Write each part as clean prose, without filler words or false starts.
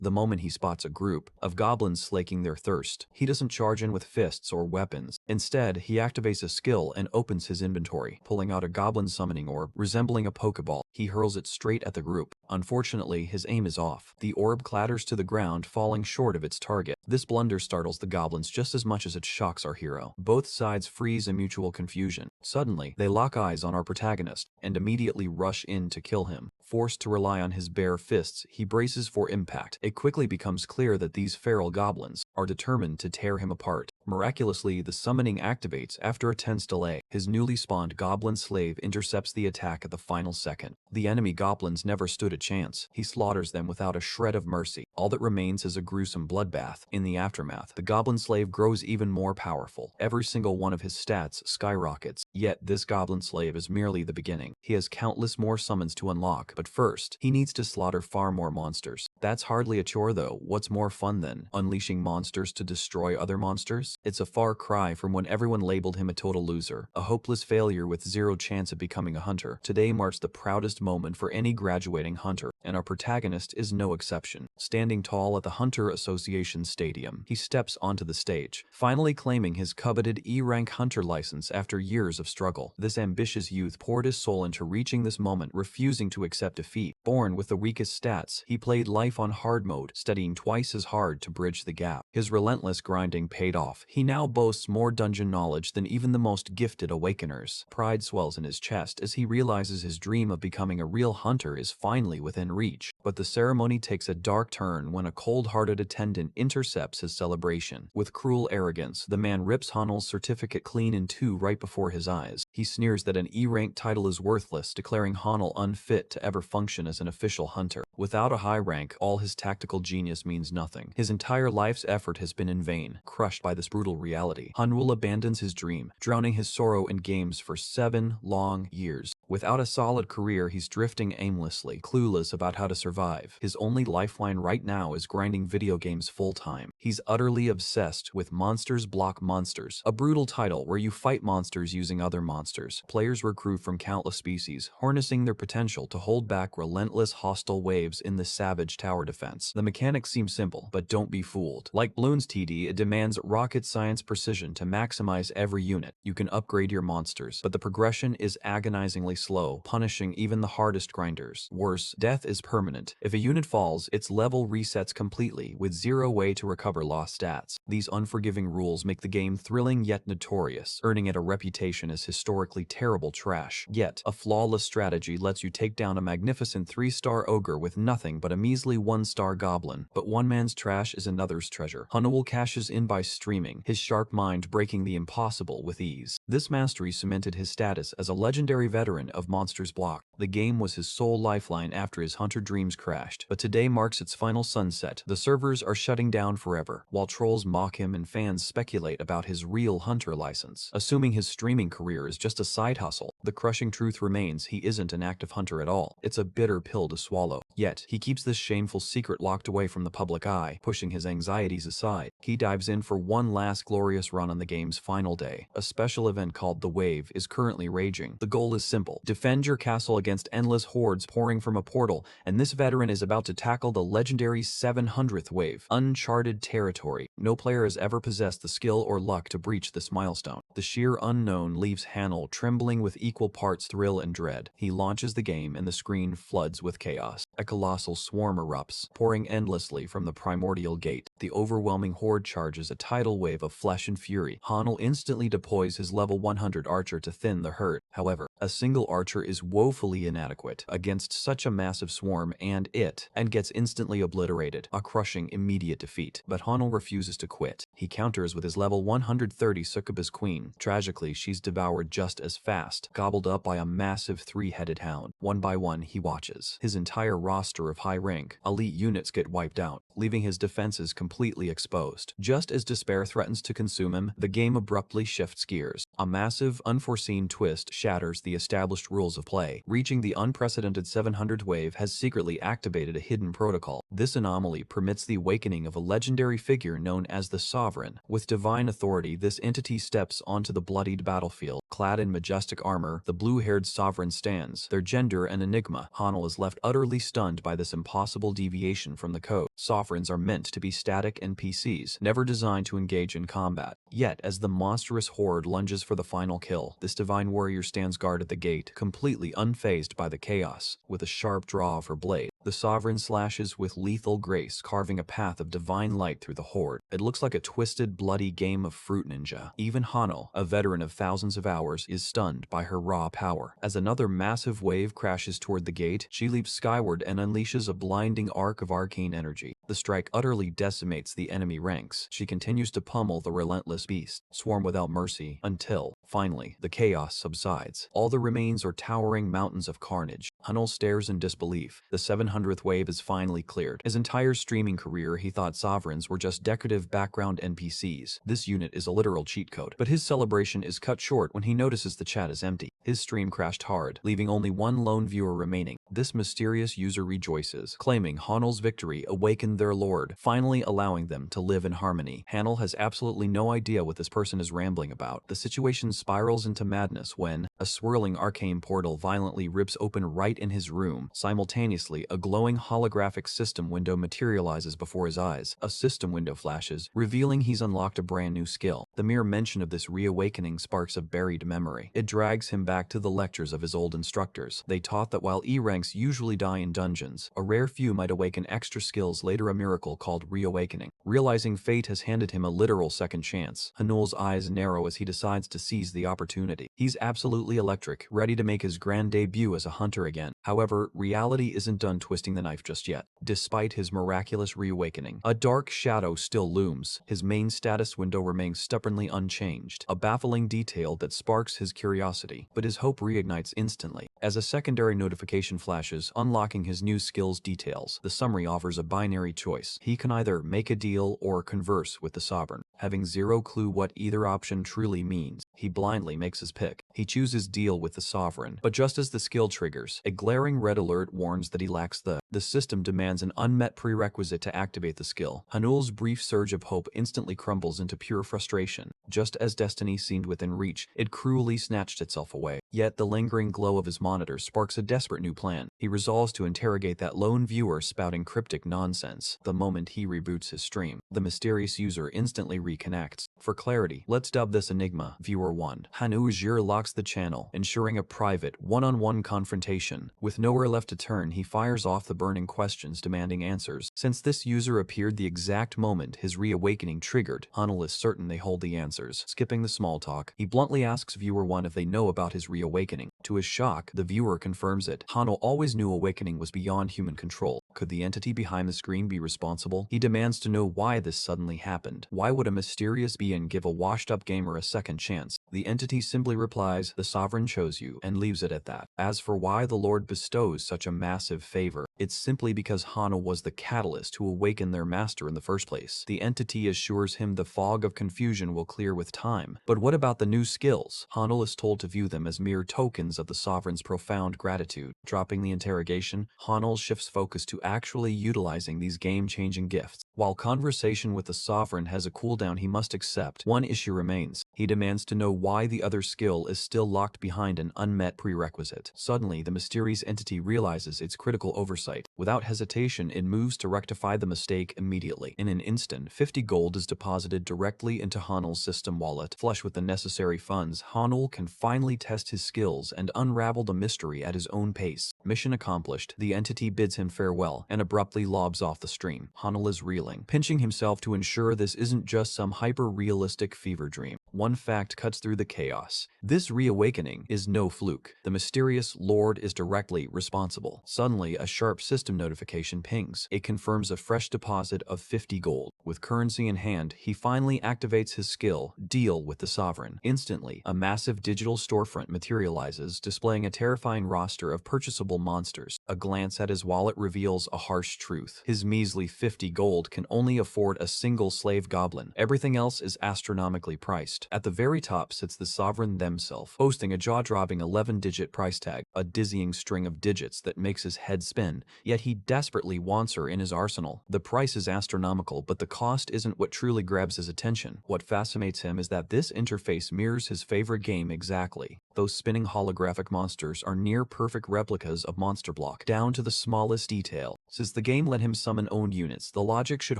The moment he spots a group of goblins slaking their thirst, he doesn't charge in with fists or weapons. Instead, he activates a skill and opens his inventory, pulling out a goblin summoning orb resembling a Pokeball. He hurls it straight at the group. Unfortunately, his aim is off. The orb clatters to the ground, falling short of its target. This blunder startles the goblins just as much as it shocks our hero. Both sides freeze in mutual confusion. Suddenly, they lock eyes on our protagonist and immediately rush in to kill him. Forced to rely on his bare fists, he braces for impact. It quickly becomes clear that these feral goblins are determined to tear him apart. Miraculously, the summoning activates after a tense delay. His newly spawned goblin slave intercepts the attack at the final second. The enemy goblins never stood a chance. He slaughters them without a shred of mercy. All that remains is a gruesome bloodbath. In the aftermath, the goblin slave grows even more powerful. Every single one of his stats skyrockets. Yet this goblin slave is merely the beginning. He has countless more summons to unlock, but first, he needs to slaughter far more monsters. That's hardly a chore though. What's more fun than unleashing monsters to destroy other monsters? It's a far cry from when everyone labeled him a total loser, a hopeless failure with zero chance of becoming a hunter. Today marks the proudest moment for any graduating hunter, and our protagonist is no exception. Standing tall at the Hunter Association Stadium, he steps onto the stage, finally claiming his coveted E-rank hunter license after years of struggle. This ambitious youth poured his soul into reaching this moment, refusing to accept defeat. Born with the weakest stats, he played life on hard mode, studying twice as hard to bridge the gap. His relentless grinding paid off. He now boasts more dungeon knowledge than even the most gifted awakeners. Pride swells in his chest as he realizes his dream of becoming a real hunter is finally within reach. But the ceremony takes a dark turn when a cold-hearted attendant intercepts his celebration. With cruel arrogance, the man rips Hanel's certificate clean in two right before his eyes. He sneers that an E-rank title is worthless, declaring Hanel unfit to ever function as an official hunter. Without a high rank, all his tactical genius means nothing. His entire life's effort has been in vain. Crushed by this brutal reality, Hanel abandons his dream, drowning his sorrow in games for 7 long years. Without a solid career, he's drifting aimlessly, clueless about how to survive. His only lifeline right now is grinding video games full-time. He's utterly obsessed with Monsters Block Monsters, a brutal title where you fight monsters using other monsters. Players recruit from countless species, harnessing their potential to hold back relentless hostile waves in the savage tower defense. The mechanics seem simple, but don't be fooled. Like Bloons TD, it demands rocket science precision to maximize every unit. You can upgrade your monsters, but the progression is agonizingly slow, punishing even the hardest grinders. Worse, death is permanent. If a unit falls, its level resets completely, with zero way to recover lost stats. These unforgiving rules make the game thrilling yet notorious, earning it a reputation as historically terrible trash. Yet, a flawless strategy lets you take down a magnificent 3-star ogre with nothing but a measly 1-star goblin. But one man's trash is another's treasure. Hanel cashes in by streaming, his sharp mind breaking the impossible with ease. This mastery cemented his status as a legendary veteran of Monsters Block. The game was his sole lifeline after his hunter dreams crashed, but today marks its final sunset. The servers are shutting down forever, while trolls mock him and fans speculate about his real hunter license. Assuming his streaming career is just a side hustle, the crushing truth remains he isn't an active hunter at all. It's a bitter pill to swallow. Yet, he keeps this shameful secret locked away from the public eye, pushing his anxieties aside. He dives in for one last glorious run on the game's final day. A special event called The Wave is currently raging. The goal is simple: defend your castle against endless hordes pouring from a portal, and this veteran is about to tackle the legendary 700th wave. Uncharted territory. No player has ever possessed the skill or luck to breach this milestone. The sheer unknown leaves Hanel trembling with equal parts thrill and dread. He launches the game and the screen floods with chaos. A colossal swarm erupts, pouring endlessly from the primordial gate. The overwhelming horde charges a tidal wave of flesh and fury. Hanel instantly deploys his level 100 archer to thin the herd. However, a single archer is woefully inadequate against such a massive swarm and gets instantly obliterated, a crushing immediate defeat. But Hanel refuses to quit. He counters with his level 130 Succubus Queen. Tragically, she's devoured just as fast, gobbled up by a massive 3-headed hound. One by one, he watches his entire roster of high-rank, elite units get wiped out, leaving his defenses completely exposed. Just as despair threatens to consume him, the game abruptly shifts gears. A massive, unforeseen twist shatters the established rules of play. Reaching the unprecedented 700th wave has secretly activated a hidden protocol. This anomaly permits the awakening of a legendary figure known as the Sovereign. With divine authority, this entity steps onto the bloodied battlefield. Clad in majestic armor, corner, the blue-haired sovereign stands, their gender an enigma. Hanel is left utterly stunned by this impossible deviation from the code. Sovereigns are meant to be static NPCs, never designed to engage in combat. Yet, as the monstrous horde lunges for the final kill, this divine warrior stands guard at the gate, completely unfazed by the chaos. With a sharp draw of her blade, the sovereign slashes with lethal grace, carving a path of divine light through the horde. It looks like a twisted, bloody game of Fruit Ninja. Even Hanel, a veteran of thousands of hours, is stunned by her raw power. As another massive wave crashes toward the gate, she leaps skyward and unleashes a blinding arc of arcane energy. The strike utterly decimates the enemy ranks. She continues to pummel the relentless beast, swarm without mercy, until, finally, the chaos subsides. All that remains are towering mountains of carnage. Hanel stares in disbelief. The 700th wave is finally cleared. His entire streaming career, he thought sovereigns were just decorative background NPCs. This unit is a literal cheat code. But his celebration is cut short when he notices the chat is empty. His stream crashed hard, leaving only one lone viewer remaining. This mysterious user rejoices, claiming Hanel's victory awakened their lord, finally allowing them to live in harmony. Hanel has absolutely no idea what this person is rambling about. The situation spirals into madness when a swirling arcane portal violently rips open right in his room. Simultaneously, a glowing holographic system window materializes before his eyes. A system window flashes, revealing he's unlocked a brand new skill. The mere mention of this reawakening sparks a buried memory. It drags him back to the lectures of his old instructors. They taught that while E ranks usually die in dungeons, a rare few might awaken extra skills, later a miracle called Reawakening. Realizing fate has handed him a literal second chance, Hanel's eyes narrow as he decides to seize the opportunity. He's absolutely electric, ready to make his grand debut as a hunter again. However, reality isn't done twisting the knife just yet. Despite his miraculous reawakening, a dark shadow still looms. His main status window remains stubbornly unchanged, a baffling detail that sparks his curiosity, but his hope reignites instantly. As a secondary notification flashes, unlocking his new skills details, the summary offers a binary choice. He can either make a deal or converse with the sovereign. Having zero clue what either option truly means, he blindly makes his pick. He chooses deal with the sovereign, but just as the skill triggers, a glaring red alert warns that he lacks the system demands an unmet prerequisite to activate the skill. Hanel's brief surge of hope instantly crumbles into pure frustration. Just as destiny seemed within reach, it cruelly snatched itself away. Yet the lingering glow of his monitor sparks a desperate new plan. He resolves to interrogate that lone viewer spouting cryptic nonsense. The moment he reboots his stream, the mysterious user instantly reconnects. For clarity, let's dub this enigma Viewer 1. Hanel locks the channel, ensuring a private, one-on-one confrontation. With nowhere left to turn, he fires off the burning questions demanding answers. Since this user appeared the exact moment his reawakening triggered, Hanel is certain they hold the answers. Skipping the small talk, he bluntly asks Viewer 1 if they know about his reawakening. To his shock, the viewer confirms it. Hanel always knew awakening was beyond human control. Could the entity behind the screen be responsible? He demands to know why this suddenly happened. Why would a mysterious being give a washed-up gamer a second chance? The entity simply replies, "The sovereign chose you," and leaves it at that. As for why the Lord bestows such a massive favor, it's simply because Hanel was the catalyst to awaken their master in the first place. The entity assures him the fog of confusion will clear with time. But what about the new skills? Hanel is told to view them as mere tokens of the sovereign's profound gratitude. Dropping the interrogation, Hanel shifts focus to actually utilizing these game-changing gifts. While conversation with the sovereign has a cooldown he must accept, one issue remains. He demands to know why the other skill is still locked behind an unmet prerequisite. Suddenly, the mysterious entity realizes its critical oversight. Without hesitation, it moves to rectify the mistake immediately. In an instant, 50 gold is deposited directly into Hanel's system wallet. Flush with the necessary funds, Hanel can finally test his skills and unravel the mystery at his own pace. Mission accomplished, the entity bids him farewell and abruptly lobs off the stream. Hanel is reeling, pinching himself to ensure this isn't just some hyper-realistic fever dream. One fact cuts through the chaos. This reawakening is no fluke. The mysterious Lord is directly responsible. Suddenly, a sharp system notification pings. It confirms a fresh deposit of 50 gold. With currency in hand, he finally activates his skill, Deal with the Sovereign. Instantly, a massive digital storefront materializes, displaying a terrifying roster of purchasable monsters. A glance at his wallet reveals a harsh truth. His measly 50 gold can only afford a single slave goblin. Everything else is astronomically priced. At the very top sits the sovereign themselves, boasting a jaw-dropping 11-digit price tag, a dizzying string of digits that makes his head spin, yet he desperately wants her in his arsenal. The price is astronomical, but the cost isn't what truly grabs his attention. What fascinates him is that this interface mirrors his favorite game exactly. Those spinning holographic monsters are near-perfect replicas of Monster Block, down to the smallest detail. Since the game let him summon owned units, the logic should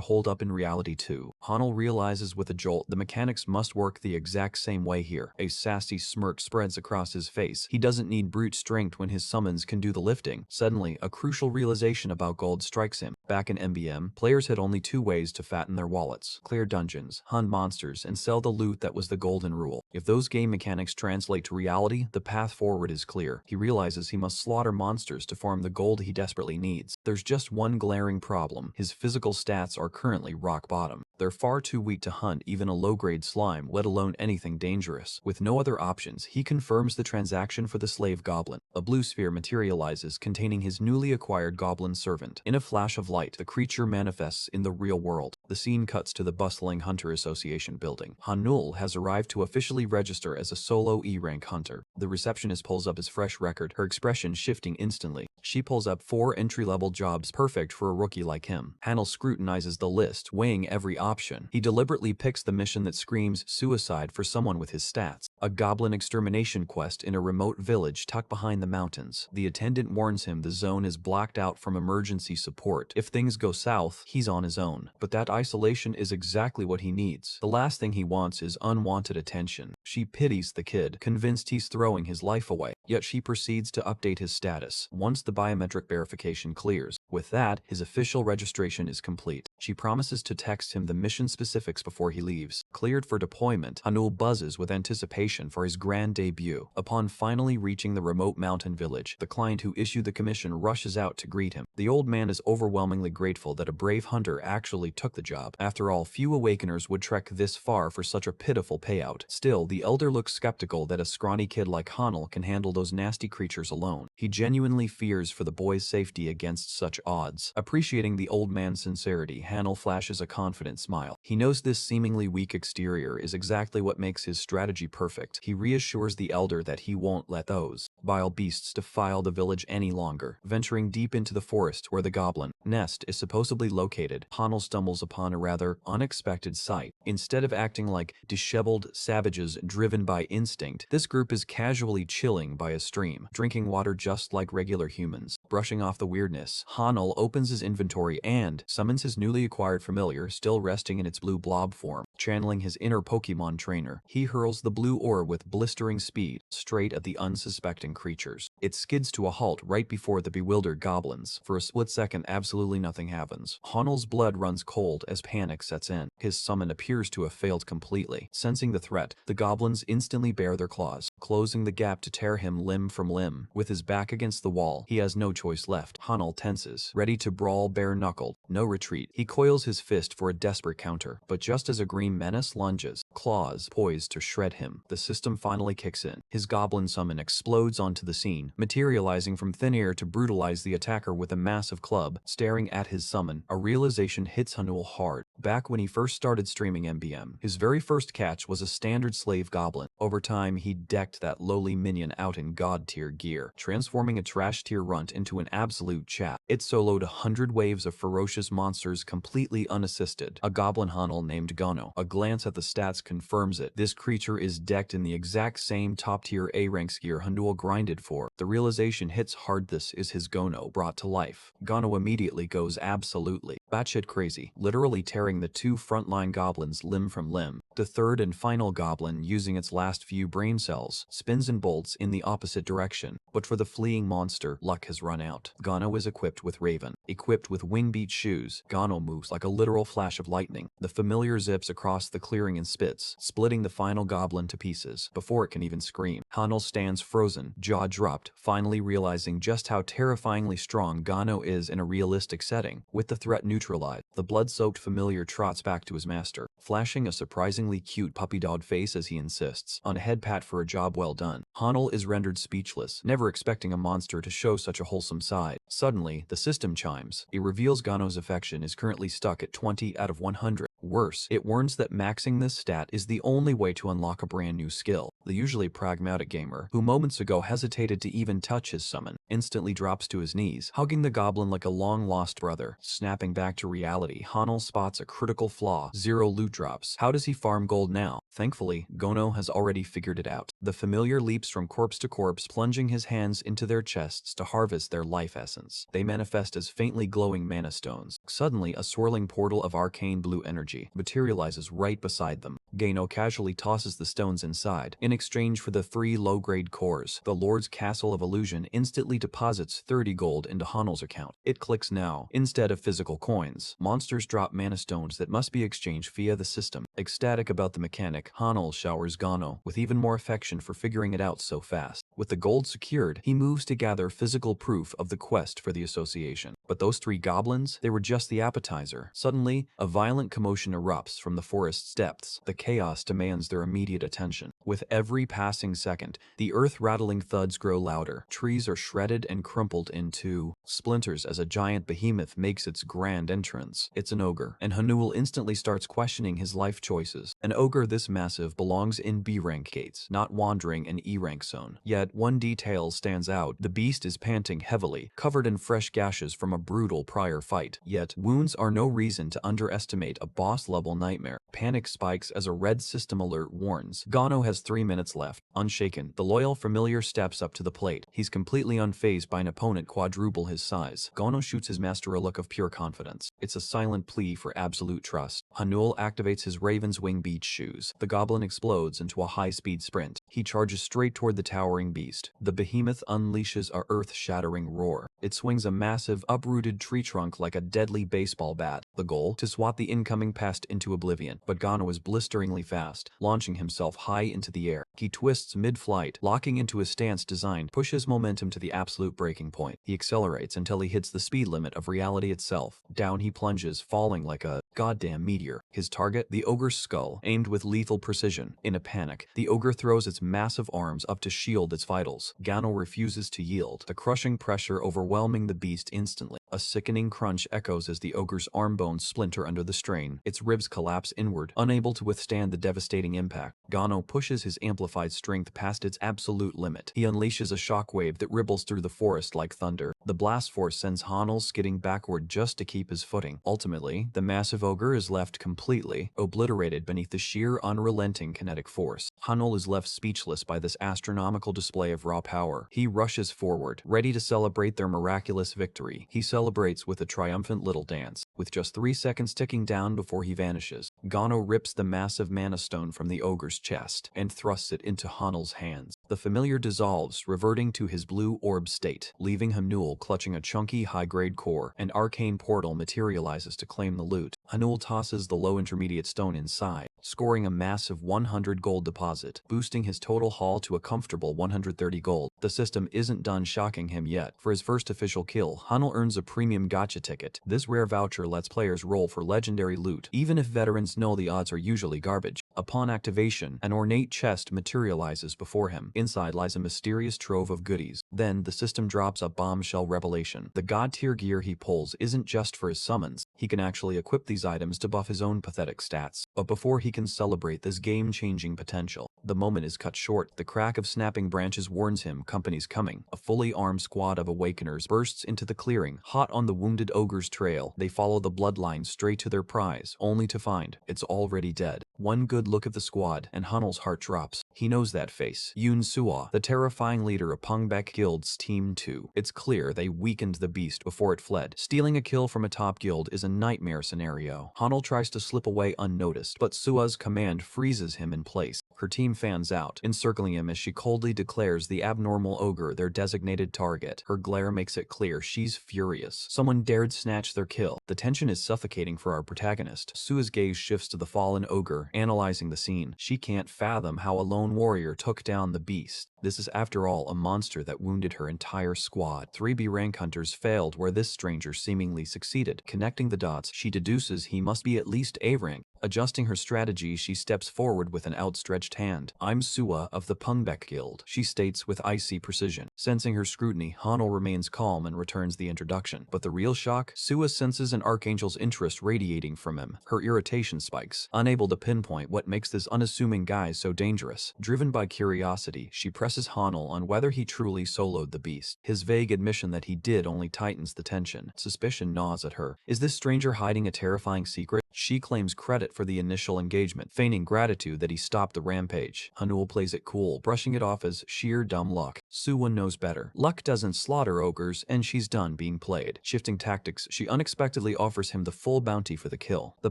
hold up in reality too. Hanel realizes with a jolt the mechanics must work the exact same way here. A sassy smirk spreads across his face. He doesn't need brute strength when his summons can do the lifting. Suddenly, a crucial realization about gold strikes him. Back in MBM, players had only two ways to fatten their wallets: clear dungeons, hunt monsters, and sell the loot that was the golden rule. If those game mechanics translate to reality, the path forward is clear. He realizes he must slaughter monsters to farm the gold he desperately needs. There's just one glaring problem: his physical stats are currently rock bottom. They're far too weak to hunt even a low-grade slime, let alone anything dangerous. With no other options, he confirms the transaction for the slave goblin. A blue sphere materializes containing his newly acquired goblin servant. In a flash of light, the creature manifests in the real world. The scene cuts to the bustling Hunter Association building. Hanul has arrived to officially register as a solo E-rank hunter. The receptionist pulls up his fresh record, her expression shifting instantly. She pulls up 4 entry-level jobs perfect for a rookie like him. Hanel scrutinizes the list, weighing every option. He deliberately picks the mission that screams suicide for someone with his stats: a goblin extermination quest in a remote village tucked behind the mountains. The attendant warns him the zone is blocked out from emergency support. If things go south, he's on his own. But that isolation is exactly what he needs. The last thing he wants is unwanted attention. She pities the kid, convinced he's throwing his life away. Yet she proceeds to update his status once the biometric verification clears. With that, his official registration is complete. She promises to text him the mission specifics before he leaves. Cleared for deployment, Hanul buzzes with anticipation for his grand debut. Upon finally reaching the remote mountain village, the client who issued the commission rushes out to greet him. The old man is overwhelmingly grateful that a brave hunter actually took the job. After all, few awakeners would trek this far for such a pitiful payout. Still, the elder looks skeptical that a scrawny kid like Hanel can handle those nasty creatures alone. He genuinely fears for the boy's safety against such odds. Appreciating the old man's sincerity, Hanel flashes a confident smile. He knows this seemingly weak exterior is exactly what makes his strategy perfect. He reassures the elder that he won't let those vile beasts defile the village any longer. Venturing deep into the forest where the goblin nest is supposedly located, Hanel stumbles upon a rather unexpected sight. Instead of acting like disheveled savages driven by instinct, this group is casually chilling by a stream, drinking water just like regular humans. Brushing off the weirdness, Hanel opens his inventory and summons his newly acquired familiar, still resting in its blue blob form. Channeling his inner Pokemon trainer, he hurls the blue ore with blistering speed straight at the unsuspecting creatures. It skids to a halt right before the bewildered goblins. For a split second, absolutely nothing happens. Hanel's blood runs cold as panic sets in. His summon appears to have failed completely. Sensing the threat, the goblins instantly bare their claws, closing the gap to tear him limb from limb. With his back against the wall, he has no choice left. Hanel tenses, ready to brawl bare-knuckled. No retreat. He coils his fist for a desperate counter, but just as a green menace lunges, claws poised to shred him, the system finally kicks in. His goblin summon explodes onto the scene, materializing from thin air to brutalize the attacker with a massive club. Staring at his summon, a realization hits Hanul hard. Back when he first started streaming MBM, his very first catch was a standard slave goblin. Over time, he decked that lowly minion out in god-tier gear, transforming a trash-tier runt into an absolute chat. It soloed 100 waves of ferocious monsters completely unassisted. A goblin Hanel named Gono. A glance at the stats confirms it. This creature is decked in the exact same top-tier A-ranks gear Hanul grinded for. The realization hits hard. This is his Gono brought to life. Gono immediately goes absolutely batshit crazy, literally tearing the 2 frontline goblins limb from limb. The third and final goblin, using its last few brain cells, spins and bolts in the opposite direction. But for the fleeing monster, luck has run out. Gono is equipped with Raven. Equipped with wing-beat shoes, Gono moves like a literal flash of lightning. The familiar zips across the clearing and spits, splitting the final goblin to pieces before it can even scream. Hanel stands frozen, jaw dropped, finally realizing just how terrifyingly strong Gono is in a realistic setting. With the threat neutralized, the blood-soaked familiar trots back to his master, flashing a surprisingly cute puppy dog face as he insists on a head pat for a job well done. Hanel is rendered speechless, never expecting a monster to show such a wholesome side. Suddenly, the system chimes. It reveals Gono's affection is currently stuck at 20 out of 100. Worse, it warns that maxing this stat is the only way to unlock a brand new skill. The usually pragmatic gamer, who moments ago hesitated to even touch his summon, instantly drops to his knees, hugging the goblin like a long-lost brother. Snapping back to reality, Hanel spots a critical flaw: 0 loot drops. How does he farm gold now? Thankfully, Gono has already figured it out. The familiar leaps from corpse to corpse, plunging his hands into their chests to harvest their life essence. They manifest as faintly glowing mana stones. Suddenly, a swirling portal of arcane blue energy materializes right beside them. Gano casually tosses the stones inside. In exchange for the 3 low-grade cores, the Lord's Castle of Illusion instantly deposits 30 gold into Hanel's account. It clicks now. Instead of physical coins, monsters drop mana stones that must be exchanged via the system. Ecstatic about the mechanic, Hanel showers Gano with even more affection for figuring it out so fast. With the gold secured, he moves to gather physical proof of the quest for the association. But those 3 goblins, they were just the appetizer. Suddenly, a violent commotion erupts from the forest's depths. The chaos demands their immediate attention. With every passing second, the earth-rattling thuds grow louder. Trees are shredded and crumpled into splinters as a giant behemoth makes its grand entrance. It's an ogre, and Hanul instantly starts questioning his life choices. An ogre this massive belongs in B-rank gates, not wandering an E-rank zone. Yet, one detail stands out. The beast is panting heavily, covered in fresh gashes from a brutal prior fight. Yet, wounds are no reason to underestimate a boss-level nightmare. Panic spikes as a red system alert warns. Gano has 3 minutes left. Unshaken, the loyal familiar steps up to the plate. He's completely unfazed by an opponent quadruple his size. Gano shoots his master a look of pure confidence. It's a silent plea for absolute trust. Hanul activates his Raven's Wing beach shoes. The goblin explodes into a high-speed sprint. He charges straight toward the towering beast. The behemoth unleashes a earth-shattering roar. It swings a massive, uprooted tree trunk like a deadly baseball bat. The goal? To swat the incoming pest into oblivion. But Gano is blisteringly fast, launching himself high into the air. He twists mid-flight, locking into a stance designed to push his momentum to the absolute breaking point. He accelerates until he hits the speed limit of reality itself. Down he plunges, falling like a goddamn meteor. His target? The ogre's skull, aimed with lethal precision. In a panic, the ogre throws its massive arms up to shield its vitals. Gano refuses to yield, the crushing pressure overwhelming the beast instantly. A sickening crunch echoes as the ogre's arm bones splinter under the strain. Its ribs collapse inward, unable to withstand the devastating impact. Gano pushes his amplified strength past its absolute limit. He unleashes a shockwave that ripples through the forest like thunder. The blast force sends Hanel skidding backward just to keep his footing. Ultimately, the massive ogre is left completely obliterated beneath the sheer, unrelenting kinetic force. Hanel is left speechless by this astronomical display of raw power. He rushes forward, ready to celebrate their miraculous victory. He celebrates with a triumphant little dance. With just 3 seconds ticking down before he vanishes, Gano rips the massive mana stone from the ogre's chest and thrusts it into Hanel's hands. The familiar dissolves, reverting to his blue orb state, leaving Hanul clutching a chunky high-grade core. An arcane portal materializes to claim the loot. Hanul tosses the low intermediate stone inside, scoring a massive 100 gold deposit, boosting his total haul to a comfortable 130 gold. The system isn't done shocking him yet. For his first official kill, Hanel earns a premium gacha ticket. This rare voucher lets players roll for legendary loot, even if veterans know the odds are usually garbage. Upon activation, an ornate chest materializes before him. Inside lies a mysterious trove of goodies. Then, the system drops a bombshell revelation. The god-tier gear he pulls isn't just for his summons. He can actually equip these items to buff his own pathetic stats. But before he can celebrate this game-changing potential, the moment is cut short. The crack of snapping branches warns him company's coming. A fully armed squad of awakeners bursts into the clearing, hot on the wounded ogre's trail. They follow the bloodline straight to their prize, only to find it's already dead. One good look at the squad, and Hanel's heart drops. He knows that face. Yoon Suwa, the terrifying leader of Pungbek Guild's Team 2. It's clear they weakened the beast before it fled. Stealing a kill from a top guild is a nightmare scenario. Hanel tries to slip away unnoticed, but Sua's command freezes him in place. Her team fans out, encircling him as she coldly declares the abnormal ogre their designated target. Her glare makes it clear she's furious. Someone dared snatch their kill. The tension is suffocating for our protagonist. Sua's gaze shifts to the fallen ogre, analyzing the scene. She can't fathom how a lone warrior took down the beast. This is, after all, a monster that wounded her entire squad. 3B rank hunters failed where this stranger seemingly succeeded. Connecting the dots, she deduces he must be at least A rank. Adjusting her strategy, she steps forward with an outstretched hand. "I'm Suwa of the Pungbek Guild," she states with icy precision. Sensing her scrutiny, Hanel remains calm and returns the introduction. But the real shock? Suwa senses an archangel's interest radiating from him. Her irritation spikes, unable to pinpoint what makes this unassuming guy so dangerous. Driven by curiosity, she presses Hanel on whether he truly soloed the beast. His vague admission that he did only tightens the tension. Suspicion gnaws at her. Is this stranger hiding a terrifying secret? She claims credit credit for the initial engagement, feigning gratitude that he stopped the rampage. Hanul plays it cool, brushing it off as sheer dumb luck. Suwon knows better. Luck doesn't slaughter ogres, and she's done being played. Shifting tactics, she unexpectedly offers him the full bounty for the kill. The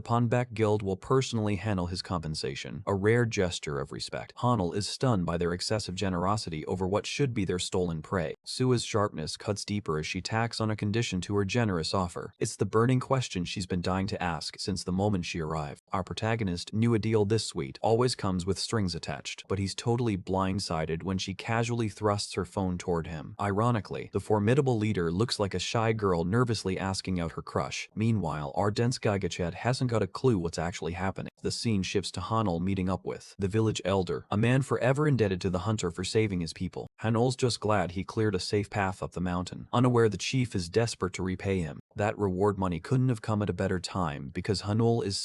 Pawnback Guild will personally handle his compensation, a rare gesture of respect. Hanul is stunned by their excessive generosity over what should be their stolen prey. Sua's sharpness cuts deeper as she tacks on a condition to her generous offer. It's the burning question she's been dying to ask since the moment she arrived. Our protagonist knew a deal this sweet always comes with strings attached, but he's totally blindsided when she casually thrusts her phone toward him. Ironically, the formidable leader looks like a shy girl nervously asking out her crush. Meanwhile, our dense Gigachad hasn't got a clue what's actually happening. The scene shifts to Hanul meeting up with the village elder, a man forever indebted to the hunter for saving his people. Hanul's just glad he cleared a safe path up the mountain, unaware the chief is desperate to repay him. That reward money couldn't have come at a better time because Hanul is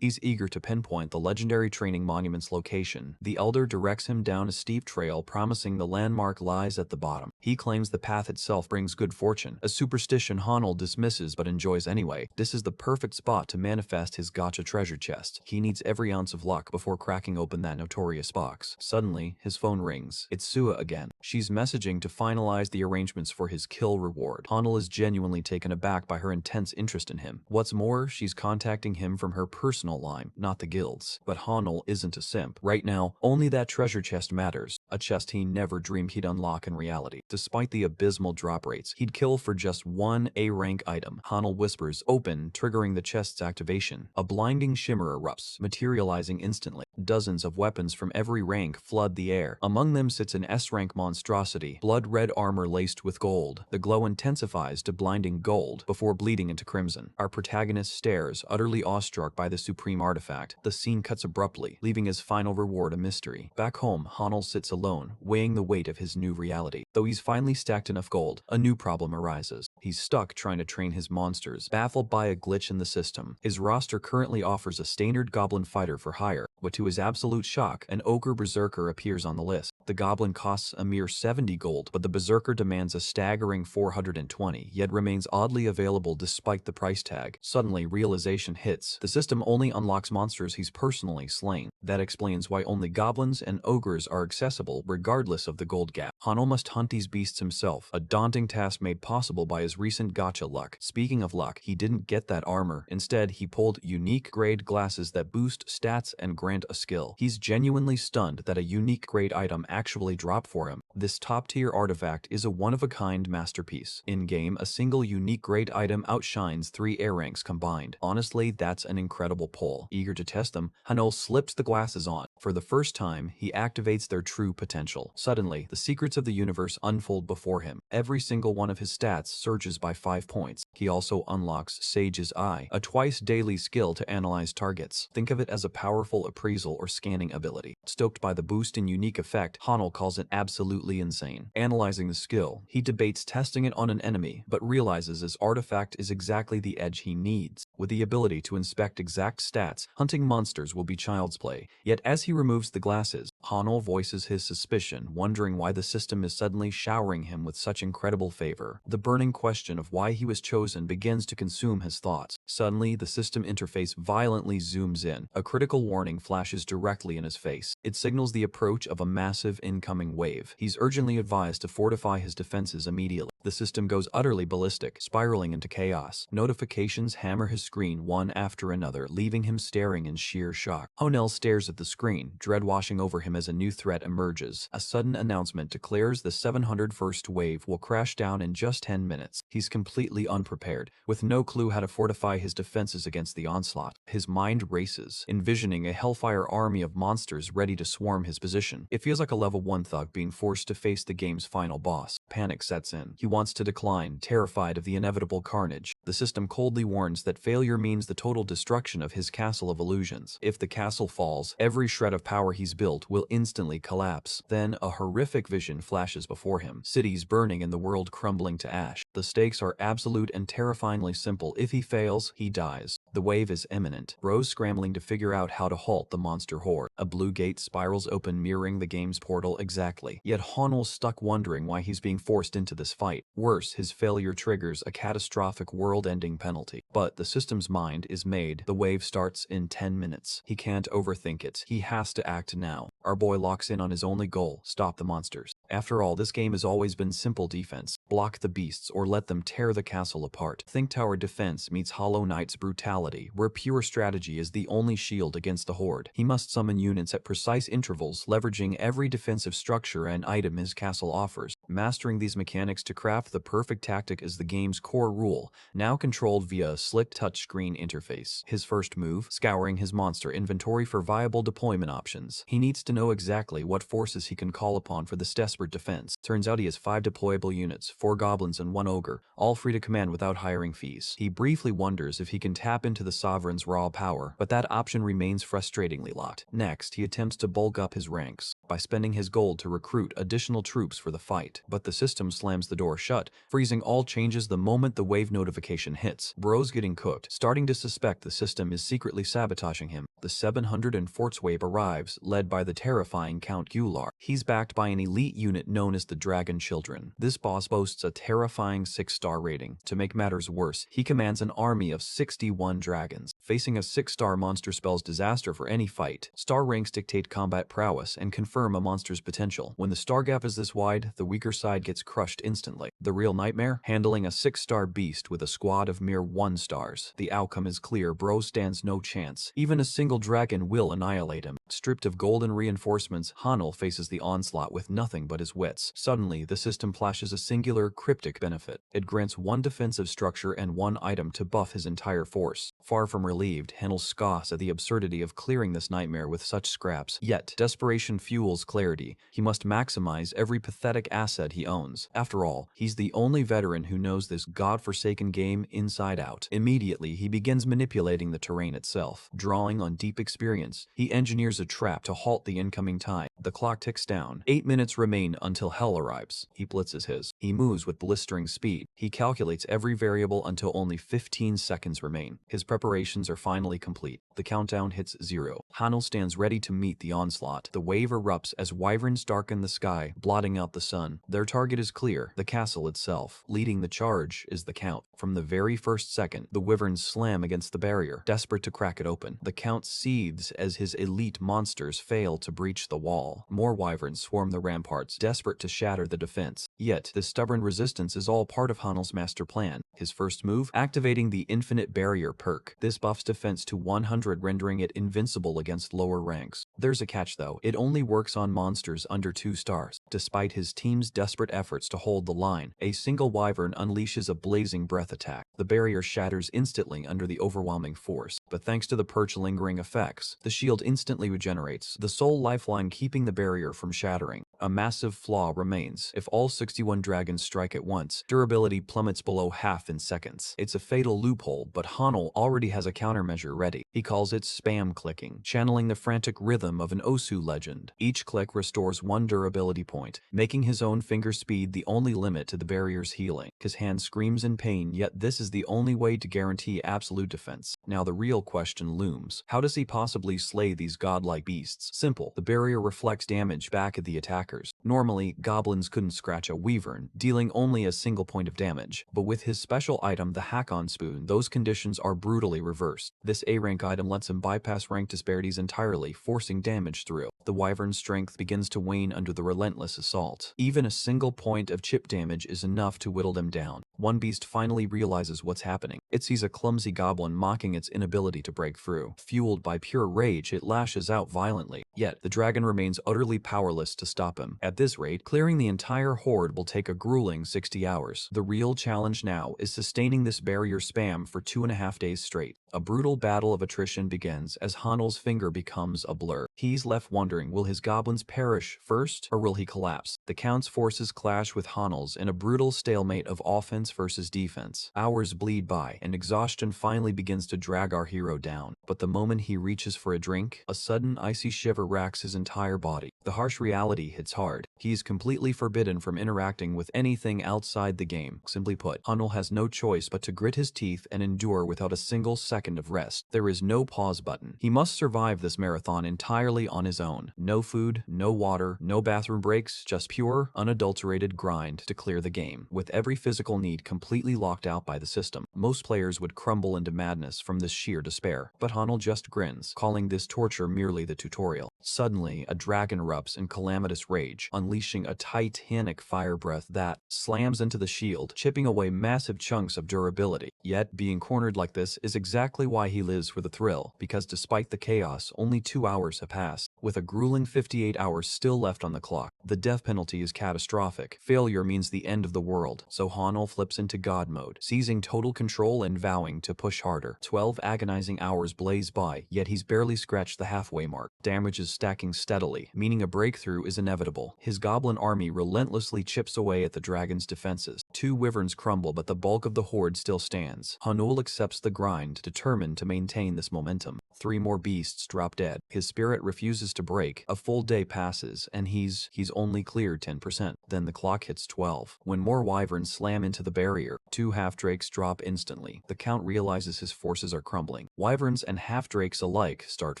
he's eager to pinpoint the legendary training monument's location. The elder directs him down a steep trail, promising the landmark lies at the bottom. He claims the path itself brings good fortune, a superstition Hanul dismisses but enjoys anyway. This is the perfect spot to manifest his gacha treasure chest. He needs every ounce of luck before cracking open that notorious box. Suddenly, his phone rings. It's Sua again. She's messaging to finalize the arrangements for his kill reward. Hanul is genuinely taken aback by her intense interest in him. What's more, she's contacting him from her personal line, not the guild's. But Hanul isn't a simp. Right now, only that treasure chest matters, a chest he never dreamed he'd unlock in reality. Despite the abysmal drop rates, he'd kill for just one A-rank item. Hanul whispers, open, triggering the chest's activation. A blinding shimmer erupts, materializing instantly. Dozens of weapons from every rank flood the air. Among them sits an S-rank monstrosity, blood-red armor laced with gold. The glow intensifies to blinding gold before bleeding into crimson. Our protagonist stares, utterly awestruck by the supreme artifact. The scene cuts abruptly, leaving his final reward a mystery. Back home, Hanul sits alone, weighing the weight of his new reality. Though he's finally stacked enough gold, a new problem arises. He's stuck trying to train his monsters, baffled by a glitch in the system. His roster currently offers a standard goblin fighter for hire, but to his absolute shock, an ogre berserker appears on the list. The goblin costs a mere 70 gold, but the berserker demands a staggering 420, yet remains oddly available despite the price tag. Suddenly, realization hits. The system only unlocks monsters he's personally slain. That explains why only goblins and ogres are accessible regardless of the gold gap. Hanul must hunt these beasts himself, a daunting task made possible by his recent gacha luck. Speaking of luck, he didn't get that armor. Instead, he pulled unique grade glasses that boost stats and grant a skill. He's genuinely stunned that a unique grade item actually dropped for him. This top-tier artifact is a one-of-a-kind masterpiece. In-game, a single unique grade item outshines 3 air ranks combined. Honestly, that's an incredible pull. Eager to test them, Hanul slips the glasses on. For the first time, he activates their true potential. Suddenly, the secrets of the universe unfold before him. Every single one of his stats surges by 5 points. He also unlocks Sage's Eye, a twice-daily skill to analyze targets. Think of it as a powerful appraisal or scanning ability. Stoked by the boost in unique effect, Hanul calls it absolutely insane. Analyzing the skill, he debates testing it on an enemy, but realizes his artifact is exactly the edge he needs. With the ability to inspect exact stats, hunting monsters will be child's play. Yet as he removes the glasses, Hanul voices his suspicion, wondering why the system is suddenly showering him with such incredible favor. The burning question of why he was chosen begins to consume his thoughts. Suddenly, the system interface violently zooms in. A critical warning flashes directly in his face. It signals the approach of a massive incoming wave. He's urgently advised to fortify his defenses immediately. The system goes utterly ballistic, spiraling into chaos. Notifications hammer his screen one after another, leaving him staring in sheer shock. Hanul stares at the screen, dread washing over him as a new threat emerges. A sudden announcement declares the 701st wave will crash down in just 10 minutes. He's completely unprepared, with no clue how to fortify his defenses against the onslaught. His mind races, envisioning a hellfire army of monsters ready to swarm his position. It feels like a level 1 thug being forced to face the game's final boss. Panic sets in. He wants to decline, terrified of the inevitable carnage. The system coldly warns that failure means the total destruction of his castle of illusions. If the castle falls, every shred of power he's built will instantly collapse. Then a horrific vision flashes before him. Cities burning and the world crumbling to ash. The stakes are absolute and terrifyingly simple. If he fails, he dies. The wave is imminent. Rose scrambling to figure out how to halt the monster horde. A blue gate spirals open, mirroring the game's portal exactly. Yet Hanul's stuck wondering why he's being forced into this fight. Worse, his failure triggers a catastrophic world world-ending penalty. But the system's mind is made. The wave starts in 10 minutes. He can't overthink it. He has to act now. Our boy locks in on his only goal: stop the monsters. After all, this game has always been simple defense. Block the beasts or let them tear the castle apart. Think Tower defense meets Hollow Knight's brutality, where pure strategy is the only shield against the horde. He must summon units at precise intervals, leveraging every defensive structure and item his castle offers. Mastering these mechanics to craft the perfect tactic is the game's core rule, now controlled via a slick touchscreen interface. His first move: scouring his monster inventory for viable deployment options. He needs to know exactly what forces he can call upon for this desperate defense. Turns out he has 5 deployable units, 4 goblins and 1 ogre, all free to command without hiring fees. He briefly wonders if he can tap into the sovereign's raw power, but that option remains frustratingly locked. Next, he attempts to bulk up his ranks by spending his gold to recruit additional troops for the fight, but the system slams the door shut, freezing all changes the moment the wave notification hits. Bro's getting cooked, starting to suspect the system is secretly sabotaging him. The 704th wave arrives, led by the terrifying Count Gular. He's backed by an elite unit known as the Dragon Children. This boss boasts a terrifying 6-star rating. To make matters worse, he commands an army of 61 dragons. Facing a 6-star monster spells disaster for any fight. Star ranks dictate combat prowess and confirm a monster's potential. When the star gap is this wide, the weaker side gets crushed instantly. The real nightmare? Handling a 6-star beast with a squad of mere 1 stars. The outcome is clear. Bro stands no chance. Even a single dragon will annihilate him. Stripped of golden reinforcements, Hanel faces the onslaught with nothing but his wits. Suddenly, the system flashes a singular, cryptic benefit. It grants 1 defensive structure and 1 item to buff his entire force. Far from relieved, Hanel scoffs at the absurdity of clearing this nightmare with such scraps. Yet, desperation fuels clarity. He must maximize every pathetic asset he owns. After all, he's the only veteran who knows this godforsaken game inside out. Immediately, he begins manipulating the terrain itself. Drawing on deep experience, he engineers a trap to halt the incoming tide. The clock ticks down. 8 minutes remain until hell arrives. He blitzes his. He moves with blistering speed. He calculates every variable until only 15 seconds remain. His preparations are finally complete. The countdown hits 0. Hanel stands ready to meet the onslaught. The wave erupts as wyverns darken the sky, blotting out the sun. Their target is clear: the castle itself. Leading the charge is the Count. From the very first second, the wyverns slam against the barrier, desperate to crack it open. The Count seethes as his elite monsters fail to breach the wall. More wyverns swarm the ramparts, desperate to shatter the defense. Yet, this stubborn resistance is all part of Hanel's master plan. His first move? Activating the Infinite Barrier perk. This buffs defense to 100, rendering it invincible against lower ranks. There's a catch though. It only works on monsters under 2 stars. Despite his team's desperate efforts to hold the line, a single wyvern unleashes a blazing breath attack. The barrier shatters instantly under the overwhelming force, but thanks to the perk's lingering effects, the shield instantly regenerates, the sole lifeline keeping the barrier from shattering. A massive flaw remains. If all 61 dragons strike at once, durability plummets below half in seconds. It's a fatal loophole, but Hanel already has a countermeasure ready. He calls it spam clicking, channeling the frantic rhythm of an Osu legend. Each click restores 1 durability point, making his own finger speed the only limit to the barrier's healing. His hand screams in pain, yet this is the only way to guarantee absolute defense. Now the real question looms. How does he possibly slay these godlike beasts? Simple. The barrier reflects damage back at the attackers. Normally, goblins couldn't scratch a wyvern, dealing only a single point of damage. But with his special item, the Hack-On Spoon, those conditions are brutally reversed. This A-rank item lets him bypass rank disparities entirely, forcing damage through. The wyvern's strength begins to wane under the relentless assault. Even a single point of chip damage is enough to whittle them down. One beast finally realizes what's happening. It sees a clumsy goblin mocking its inability to break through. Fueled by pure rage, it lashes out violently. Yet, the dragon remains utterly powerless to stop him. At this rate, clearing the entire horde will take a grueling 60 hours. The real challenge now is sustaining this barrier spam for 2.5 days straight. A brutal battle of attrition begins as Hanel's finger becomes a blur. He's left wondering, will his goblins perish first, or will he collapse? The Count's forces clash with Hanel's in a brutal stalemate of offense versus defense. Hours bleed by, and exhaustion finally begins to drag our hero down. but the moment he reaches for a drink, a sudden icy shiver racks his entire body. The harsh reality hits hard. He is completely forbidden from interacting with anything outside the game. Simply put, Hanul has no choice but to grit his teeth and endure without a single second of rest. There is no pause button. He must survive this marathon entirely on his own. No food, no water, no bathroom breaks, just pure, unadulterated grind to clear the game, with every physical need completely locked out by the system. Most players would crumble into madness from this sheer despair, but Hanul just grins, calling this torture merely the tutorial. Suddenly, a dragon erupts in calamitous rage, unleashing a titanic fire breath that slams into the shield, chipping away massive chunks of durability. Yet, being cornered like this is exactly why he lives for the thrill, because despite the chaos, only 2 hours have passed. With a grueling 58 hours still left on the clock, the death penalty is catastrophic. Failure means the end of the world, so Hanul flips into God mode, seizing total control and vowing to push harder. 12 agonizing hours blaze by, yet he's barely scratched the halfway mark. Damage is stacking steadily, meaning a breakthrough is inevitable. His goblin army relentlessly chips away at the dragon's defenses. 2 wyverns crumble, but the bulk of the horde still stands. Hanul accepts the grind, determined to maintain this momentum. 3 more beasts drop dead. His spirit refuses to break. A full day passes, and he's only cleared 10%. Then the clock hits 12. When more wyverns slam into the barrier, 2 half-drakes drop instantly. The Count realizes his forces are crumbling. Wyverns and half-drakes alike start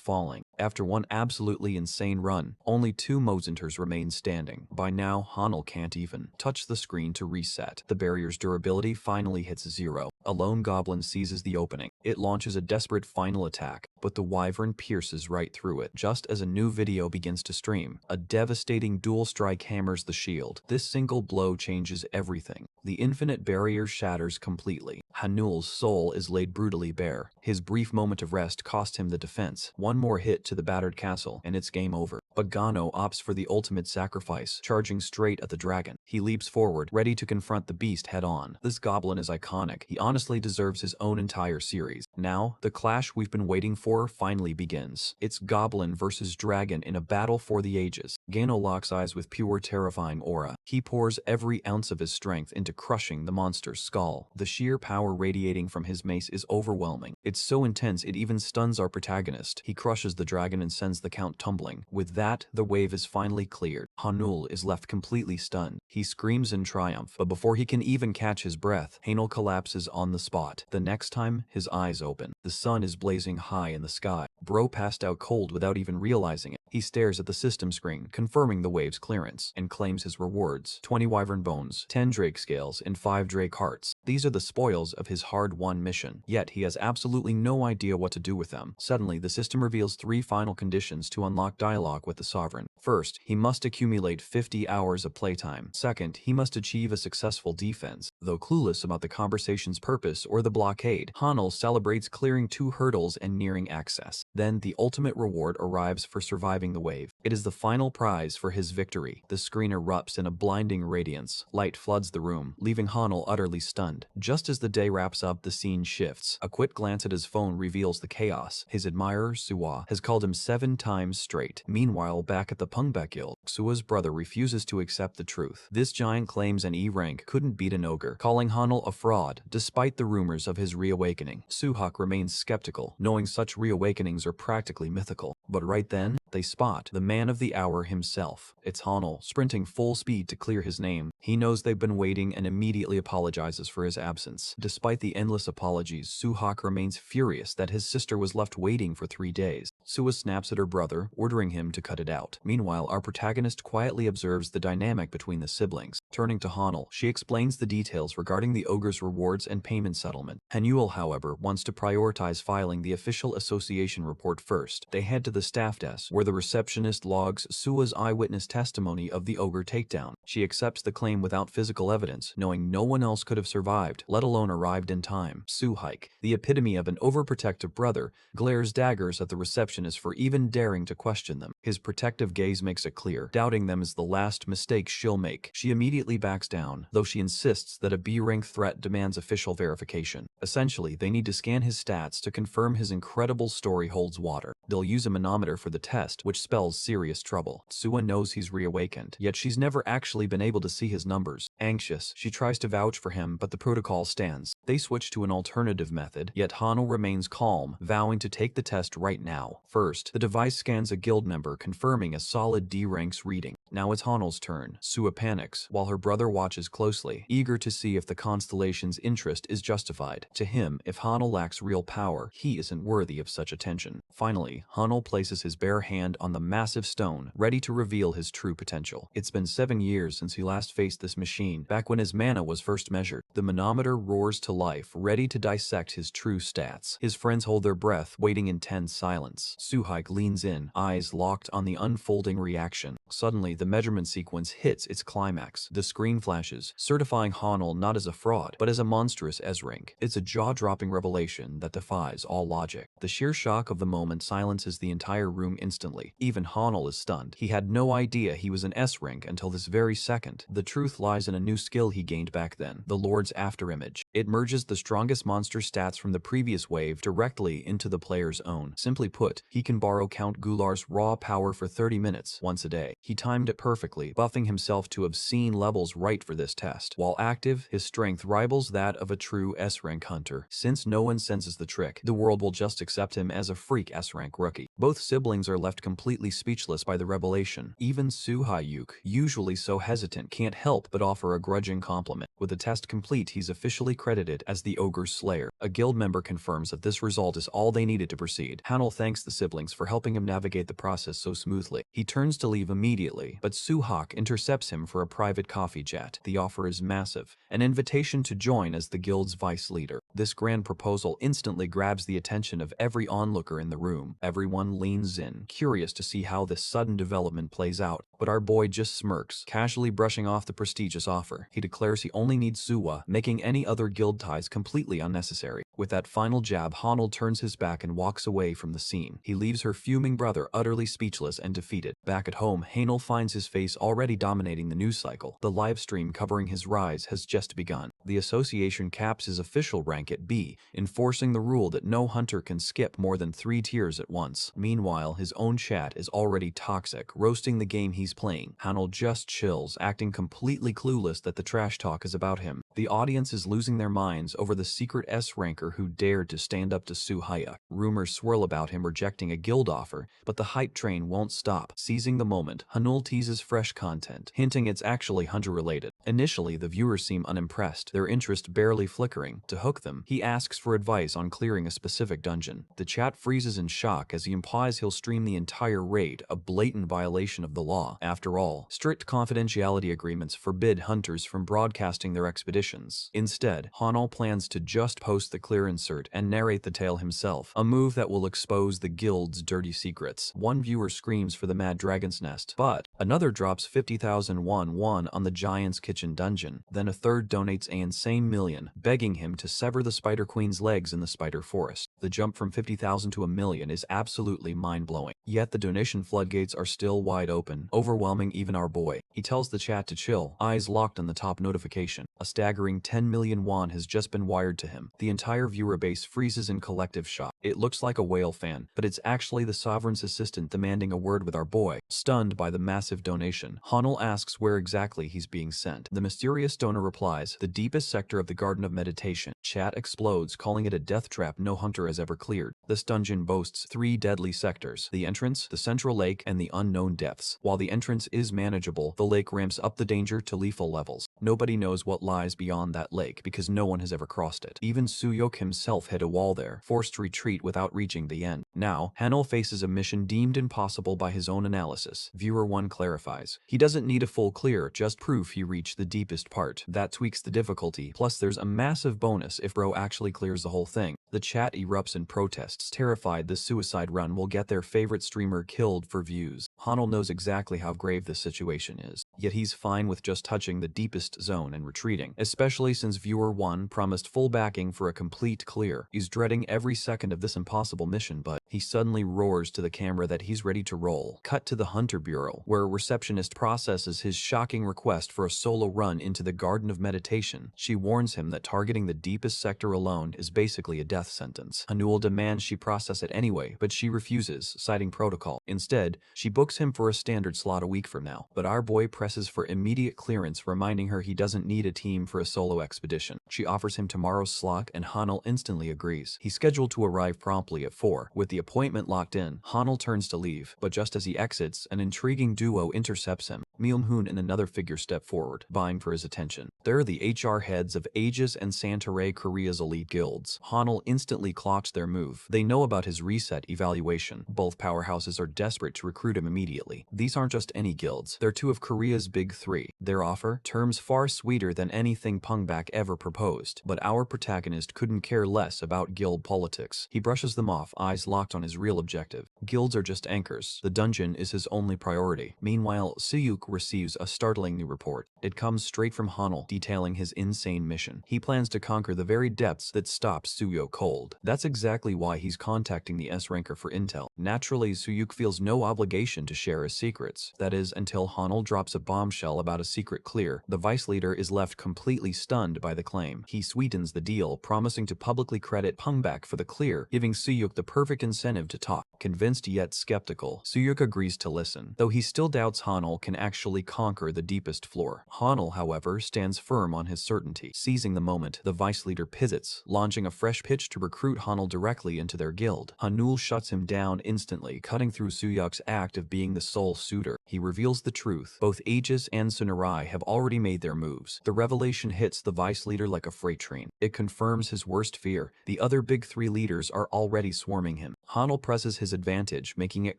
falling. After one absolutely insane run, only 2 Mosenters remain standing. By now, Hanul can't even touch the screen to reset. The barrier's durability finally hits 0. A lone goblin seizes the opening. It launches a desperate final attack, but the wyvern pierces right through it. Just as a new video begins to stream, a devastating dual strike hammers the shield. This single blow changes everything. The infinite barrier shatters completely. Hanul's soul is laid brutally bare. His brief moment of rest cost him the defense. One more hit to the battered castle, and it's game over. But Gano opts for the ultimate sacrifice, charging straight at the dragon. He leaps forward, ready to confront the beast head-on. This goblin is iconic. He honestly deserves his own entire series. Now, the clash we've been waiting for finally begins. It's goblin versus dragon in a battle for the ages. Gano locks eyes with pure, terrifying aura. He pours every ounce of his strength into crushing the monster's skull. The sheer power radiating from his mace is overwhelming. It's so intense it even stuns our protagonist. He crushes the dragon and sends the Count tumbling. With that, the wave is finally cleared. Hanul is left completely stunned. He screams in triumph, but before he can even catch his breath, Hanul collapses on the spot. The next time, his eyes open. The sun is blazing high in the sky. Bro passed out cold without even realizing it. He stares at the system screen, confirming the wave's clearance, and claims his rewards: 20 wyvern bones, 10 drake scales, and 5 drake hearts. These are the spoils of his hard-won mission, yet he has absolutely no idea what to do with them. Suddenly, the system reveals 3 final conditions to unlock dialogue with the Sovereign. First, he must accumulate 50 hours of playtime. Second, he must achieve a successful defense. Though clueless about the conversation's purpose or the blockade, Hanul celebrates clearing 2 hurdles and nearing access. Then, the ultimate reward arrives for surviving the wave. It is the final prize for his victory. The screen erupts in a blinding radiance. Light floods the room, leaving Hanul utterly stunned. Just as the day wraps up, the scene shifts. A quick glance at his phone reveals the chaos. His admirer, Suwa, has called him 7 times straight. Meanwhile, back at the Pungbek Guild, Suwa's brother refuses to accept the truth. This giant claims an E rank couldn't beat an ogre, calling Hanul a fraud, despite the rumors of his reawakening. Suhak remains skeptical, knowing such reawakenings are practically mythical. But right then, they spot the man of the hour himself. It's Hanul, sprinting full speed to clear his name. He knows they've been waiting and immediately apologizes for his absence. Despite the endless apologies, Suhak remains furious that his sister was left waiting for 3 days. Suwa snaps at her brother, ordering him to cut it out. Meanwhile, our protagonist quietly observes the dynamic between the siblings. Turning to Hanul, she explains the details regarding the ogre's rewards and payment settlement. Hanul, however, wants to prioritize filing the official association report first. They head to the staff desk, where the receptionist logs Suwa's eyewitness testimony of the ogre takedown. She accepts the claim without physical evidence, knowing no one else could have survived, let alone arrived in time. Suhaik, the epitome of an overprotective brother, glares daggers at the receptionist for even daring to question them. His protective gaze makes it clear, doubting them is the last mistake she'll make. She immediately backs down, though she insists that a B-rank threat demands official verification. Essentially, they need to scan his stats to confirm his incredible story holds water. They'll use a manometer for the test, test, which spells serious trouble. Suwa knows he's reawakened, yet she's never actually been able to see his numbers. Anxious, she tries to vouch for him, but the protocol stands. They switch to an alternative method, yet Hanel remains calm, vowing to take the test right now. First, the device scans a guild member, confirming a solid D ranks reading. Now it's Hanel's turn. Suwa panics, while her brother watches closely, eager to see if the constellation's interest is justified. To him, if Hanel lacks real power, he isn't worthy of such attention. Finally, Hanel places his bare hand on the massive stone, ready to reveal his true potential. It's been 7 years since he last faced this machine, back when his mana was first measured. The manometer roars to life, ready to dissect his true stats. His friends hold their breath, waiting in tense silence. Suhaik leans in, eyes locked on the unfolding reaction. Suddenly, the measurement sequence hits its climax. The screen flashes, certifying Hanel not as a fraud, but as a monstrous S-rank. It's a jaw-dropping revelation that defies all logic. The sheer shock of the moment silences the entire room instantly. Even Hanel is stunned. He had no idea he was an S-rank until this very second. The truth lies in a new skill he gained back then, the Lord's Afterimage. It merges the strongest monster stats from the previous wave directly into the player's own. Simply put, he can borrow Count Gular's raw power for 30 minutes, once a day. He timed it perfectly, buffing himself to obscene levels right for this test. While active, his strength rivals that of a true S-rank hunter. Since no one senses the trick, the world will just accept him as a freak S-rank rookie. Both siblings are left completely speechless by the revelation. Even Suhayuk, usually so hesitant, can't help but offer a grudging compliment. With the test complete, he's officially credited as the Ogre's Slayer. A guild member confirms that this result is all they needed to proceed. Hanel thanks the siblings for helping him navigate the process so smoothly. He turns to leave immediately, but Suhak intercepts him for a private coffee chat. The offer is massive, an invitation to join as the guild's vice leader. This grand proposal instantly grabs the attention of every onlooker in the room. Everyone leans in, curious to see how this sudden development plays out, but our boy just smirks, casually brushing off the prestigious offer. He declares he only needs Suwa, making any other guild ties completely unnecessary. With that final jab, Hanel turns his back and walks away from the scene. He leaves her fuming brother utterly speechless and defeated. Back at home, Hanel finds his face already dominating the news cycle. The live stream covering his rise has just begun. The association caps his official rank at B, enforcing the rule that no hunter can skip more than 3 tiers at once. Meanwhile, his own chat is already toxic, roasting the game he's playing. Hanel just chills, acting completely clueless that the trash talk is about him. The audience is losing their minds over the secret S-ranker who dared to stand up to Suhaya. Rumors swirl about him rejecting a guild offer, but the hype train won't stop. Seizing the moment, Hanul teases fresh content, hinting it's actually hunter-related. Initially, the viewers seem unimpressed, their interest barely flickering. To hook them, he asks for advice on clearing a specific dungeon. The chat freezes in shock as he implies he'll stream the entire raid, a blatant violation of the law. After all, strict confidentiality agreements forbid hunters from broadcasting their expeditions. Instead, Hanul plans to just post the clear insert and narrate the tale himself, a move that will expose the guild's dirty secrets. One viewer screams for the Mad Dragon's Nest, but another drops 50,000 won on the Giant's Kitchen dungeon. Then a third donates an insane million, begging him to sever the Spider Queen's legs in the Spider Forest. The jump from 50,000 to a million is absolutely mind-blowing. Yet the donation floodgates are still wide open, overwhelming even our boy. He tells the chat to chill, eyes locked on the top notification. A staggering 10 million won has just been wired to him. The entire viewer base freezes in collective shock. It looks like a whale fan, but it's actually the Sovereign's assistant demanding a word with our boy. Stunned by the massive donation, Hanel asks where exactly he's being sent. The mysterious donor replies, the deepest sector of the Garden of Meditation. Chat explodes, calling it a death trap no hunter has ever cleared. This dungeon boasts 3 deadly sectors: the entrance, the central lake, and the unknown depths. While the entrance is manageable, the lake ramps up the danger to lethal levels. Nobody knows what lies beyond that lake because no one has ever crossed it. Even Suyok himself hit a wall there, forced to retreat without reaching the end. Now, Hanel faces a mission deemed impossible by his own analysis. Viewer 1 clarifies. He doesn't need a full clear, just proof he reached the deepest part. That tweaks the difficulty, plus there's a massive bonus if bro actually clears the whole thing. The chat erupts in protests, terrified the suicide run will get their favorite streamer killed for views. Hanel knows exactly how grave this situation is, yet he's fine with just touching the deepest zone and retreating, especially since viewer 1 promised full backing for a complete clear. He's dreading every second of of this impossible mission, but he suddenly roars to the camera that he's ready to roll. Cut to the Hunter Bureau, where a receptionist processes his shocking request for a solo run into the Garden of Meditation. She warns him that targeting the deepest sector alone is basically a death sentence. Hanul demands she process it anyway, but she refuses, citing protocol. Instead, she books him for a standard slot a week from now, but our boy presses for immediate clearance, reminding her he doesn't need a team for a solo expedition. She offers him tomorrow's slot, and Hanul instantly agrees. He's scheduled to arrive promptly at 4. With the appointment locked in, Hanul turns to leave, but just as he exits, an intriguing duo intercepts him. Myung-hoon and another figure step forward, vying for his attention. They're the HR heads of Aegis and Santaray, Korea's elite guilds. Hanul instantly clocks their move. They know about his reset evaluation. Both powerhouses are desperate to recruit him immediately. These aren't just any guilds. They're two of Korea's big three. Their offer? Terms far sweeter than anything Pungbak ever proposed. But our protagonist couldn't care less about guild politics. He brushes them off, eyes locked on his real objective. Guilds are just anchors. The dungeon is his only priority. Meanwhile, Suyuk receives a startling new report. It comes straight from Hanul, detailing his insane mission. He plans to conquer the very depths that stop Suyo cold. That's exactly why he's contacting the S-ranker for intel. Naturally, Suyuk feels no obligation to share his secrets. That is, until Hanul drops a bombshell about a secret clear. The vice leader is left completely stunned by the claim. He sweetens the deal, promising to publicly credit Pungbak for the clear, giving Suyuk the perfect incentive to talk. Convinced yet skeptical, Suyuk agrees to listen, though he still doubts Hanul can actually conquer the deepest floor. Hanul, however, stands firm on his certainty. Seizing the moment, the vice leader pivots, launching a fresh pitch to recruit Hanul directly into their guild. Hanul shuts him down instantly, cutting through Suyuk's act of being the sole suitor. He reveals the truth. Both Aegis and Sunarai have already made their moves. The revelation hits the vice leader like a freight train. It confirms his worst fear. The other big three leaders are already swarming him. Hanul presses his advantage, making it